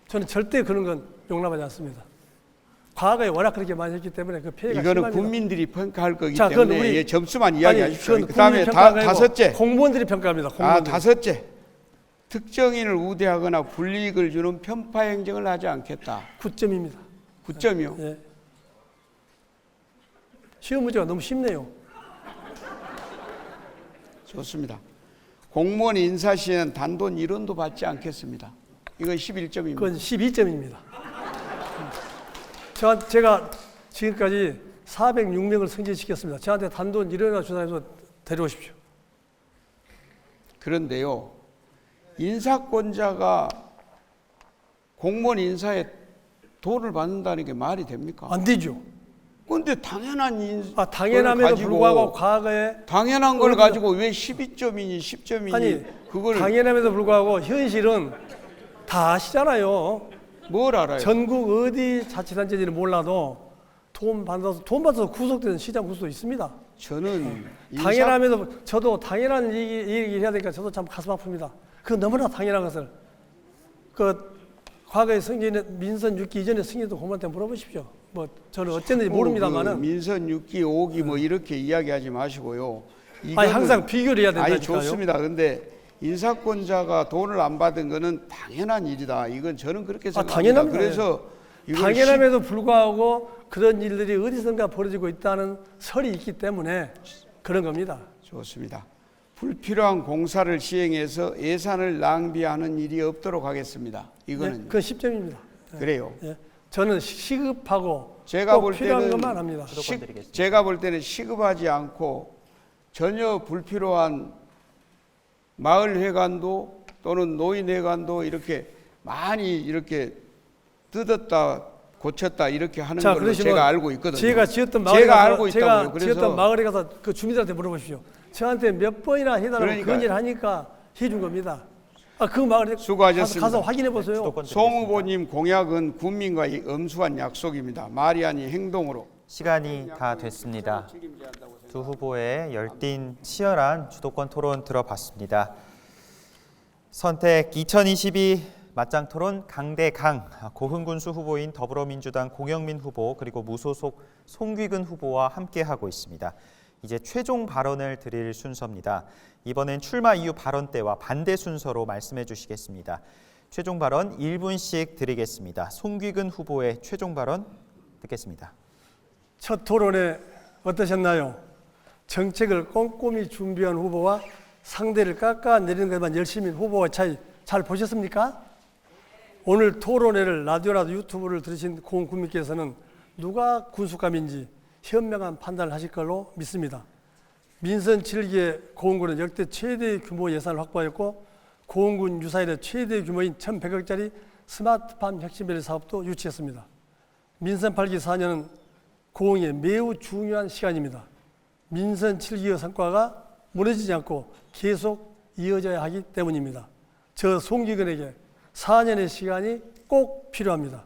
저는 절대 그런 건 용납하지 않습니다. 과거에 워낙 그렇게 많이 했기 때문에 그 피해가 이거는 심합니다. 국민들이 평가할 거기 자, 그건 때문에 우리- 예, 점수만 이야기하십시오. 그건 그다음에 국민이 평가가 아니고 다섯째. 공무원들이 평가합니다. 공무원들이. 다섯째. 특정인을 우대하거나 불이익을 주는 편파 행정을 하지 않겠다. 9점입니다. 9점이요. 예. 시험 문제가 너무 쉽네요. 좋습니다. 공무원 인사 시에는 단돈 1원도 받지 않겠습니다. 이건 11점입니다. 그건 12점입니다. 제가 지금까지 406명을 승진시켰습니다. 저한테 단돈 1원이나 주나 해서 데려오십시오. 그런데요, 인사권자가 공무원 인사에 돈을 받는다는 게 말이 됩니까? 안 되죠. 근데 당연한 당연함에도 불구하고 과거에 당연한 걸 가지고 왜 12점이니 10점이니 아니 그걸 당연함에도 불구하고 현실은 다 아시잖아요. 뭘 알아요? 전국 어디 자치단체인지는 몰라도 돈 받아서 구속되는 시장 구속도 있습니다. 저는 당연함에도 저도 당연한 얘기 해야 되니까 저도 참 가슴 아픕니다. 그 너무나 당연한 것을 그 과거에 승진은 민선 6기 이전에 승진도 공무원한테 물어보십시오. 뭐 저는 어쨌는지 모릅니다만은 민선 6기 5기 뭐 이렇게 이야기하지 마시고요. 아니 항상 비교를 해야 된다니까요. 아니 좋습니다. 근데 인사권자가 돈을 안 받은 거는 당연한 일이다. 이건 저는 그렇게 생각합니다. 당연합니다. 그래서 이걸 당연함에도 불구하고 그런 일들이 어디선가 벌어지고 있다는 설이 있기 때문에 그런 겁니다. 좋습니다. 불필요한 공사를 시행해서 예산을 낭비하는 일이 없도록 하겠습니다. 이거는 그건 10점입니다. 그래요. 예. 저는 시급하고 제가 꼭 볼 필요한 때는 것만 합니다. 제가 볼 때는 시급하지 않고 전혀 불필요한 마을회관도 또는 노인회관도 이렇게 많이 이렇게 뜯었다 고쳤다 이렇게 하는 걸로 그러시면 제가 알고 있거든요. 제가 지었던 마을에 제가 가서 알고 있다고요. 그래서 지었던 마을에 가서 그 주민들한테 물어보십시오. 저한테 몇 번이나 해달라고 그러니까요. 그런 일 하니까 해준 겁니다. 그 마을에 수고하셨습니다. 가서 확인해 보세요. 송 후보님 공약은 국민과의 엄수한 약속입니다. 말이 아닌 행동으로. 시간이 다 됐습니다. 두 후보의 열띤 치열한 주도권 토론 들어봤습니다. 선택 2022 맞짱 토론 강대강, 고흥군수 후보인 더불어민주당 공영민 후보 그리고 무소속 송귀근 후보와 함께하고 있습니다. 이제 최종 발언을 드릴 순서입니다. 이번엔 출마 이후 발언 때와 반대 순서로 말씀해 주시겠습니다. 최종 발언 1분씩 드리겠습니다. 송귀근 후보의 최종 발언 듣겠습니다. 첫 토론에 어떠셨나요? 정책을 꼼꼼히 준비한 후보와 상대를 깎아내리는 것만 열심히 후보와 차이 잘 보셨습니까? 오늘 토론회를 라디오나 유튜브를 들으신 국민께서는 누가 군수감인지 현명한 판단을 하실 걸로 믿습니다. 민선 7기의 고흥군은 역대 최대 규모 예산을 확보하였고 고흥군 유사일의 최대 규모인 1,100억짜리 스마트팜 혁신밸리 사업도 유치했습니다. 민선 8기 4년은 고흥에 매우 중요한 시간입니다. 민선 7기의 성과가 무너지지 않고 계속 이어져야 하기 때문입니다. 저 송기근에게 4년의 시간이 꼭 필요합니다.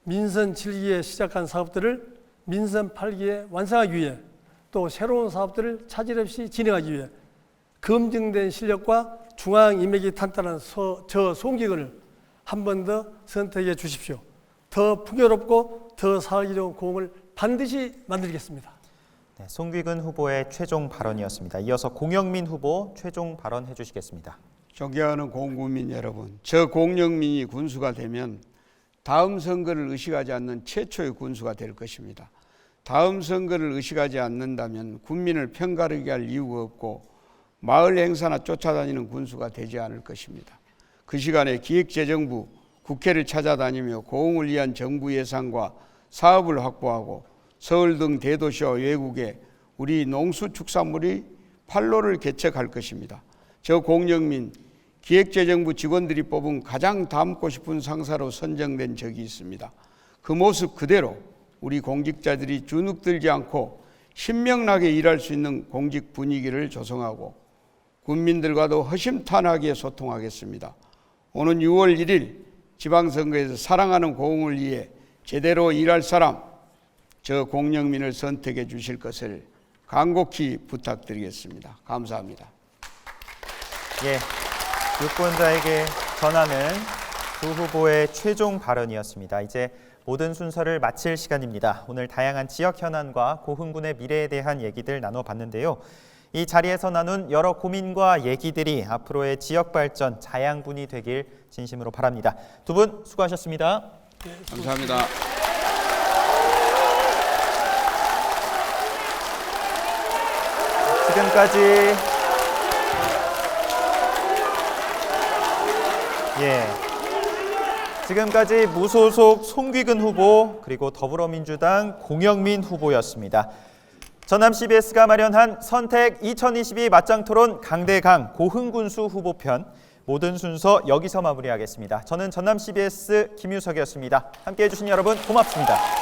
민선 7기에 시작한 사업들을 민선 8기에 완성하기 위해 또 새로운 사업들을 차질 없이 진행하기 위해 검증된 실력과 중앙 인맥이 탄탄한 저 송기근을 한 번 더 선택해 주십시오. 더 풍요롭고 더 살기 좋은 고흥을 반드시 만들겠습니다. 네, 송귀근 후보의 최종 발언이었습니다. 이어서 공영민 후보 최종 발언해 주시겠습니다. 존경하는 고흥군민 여러분, 저 공영민이 군수가 되면 다음 선거를 의식하지 않는 최초의 군수가 될 것입니다. 다음 선거를 의식하지 않는다면 국민을 편가르게 할 이유가 없고 마을 행사나 쫓아다니는 군수가 되지 않을 것입니다. 그 시간에 기획재정부, 국회를 찾아다니며 고흥을 위한 정부 예산과 사업을 확보하고 서울 등 대도시와 외국에 우리 농수축산물이 판로를 개척할 것입니다. 저 공영민, 기획재정부 직원들이 뽑은 가장 닮고 싶은 상사로 선정된 적이 있습니다. 그 모습 그대로 우리 공직자들이 주눅들지 않고 신명나게 일할 수 있는 공직 분위기를 조성하고 국민들과도 허심탄회하게 소통하겠습니다. 오는 6월 1일 지방선거에서 사랑하는 고흥을 위해 제대로 일할 사람, 저 공영민을 선택해 주실 것을 간곡히 부탁드리겠습니다. 감사합니다. 예, 유권자에게 전하는 두 후보의 최종 발언이었습니다. 이제 모든 순서를 마칠 시간입니다. 오늘 다양한 지역 현안과 고흥군의 미래에 대한 얘기들 나눠봤는데요. 이 자리에서 나눈 여러 고민과 얘기들이 앞으로의 지역 발전 자양분이 되길 진심으로 바랍니다. 두 분 수고하셨습니다. 감사합니다. 지금까지 무소속 송귀근 후보 그리고 더불어민주당 공영민 후보였습니다. 전남 CBS가 마련한 선택 2022 맞짱토론 강대강 고흥군수 후보편 모든 순서 여기서 마무리하겠습니다. 저는 전남 CBS 김유석이었습니다. 함께해 주신 여러분 고맙습니다.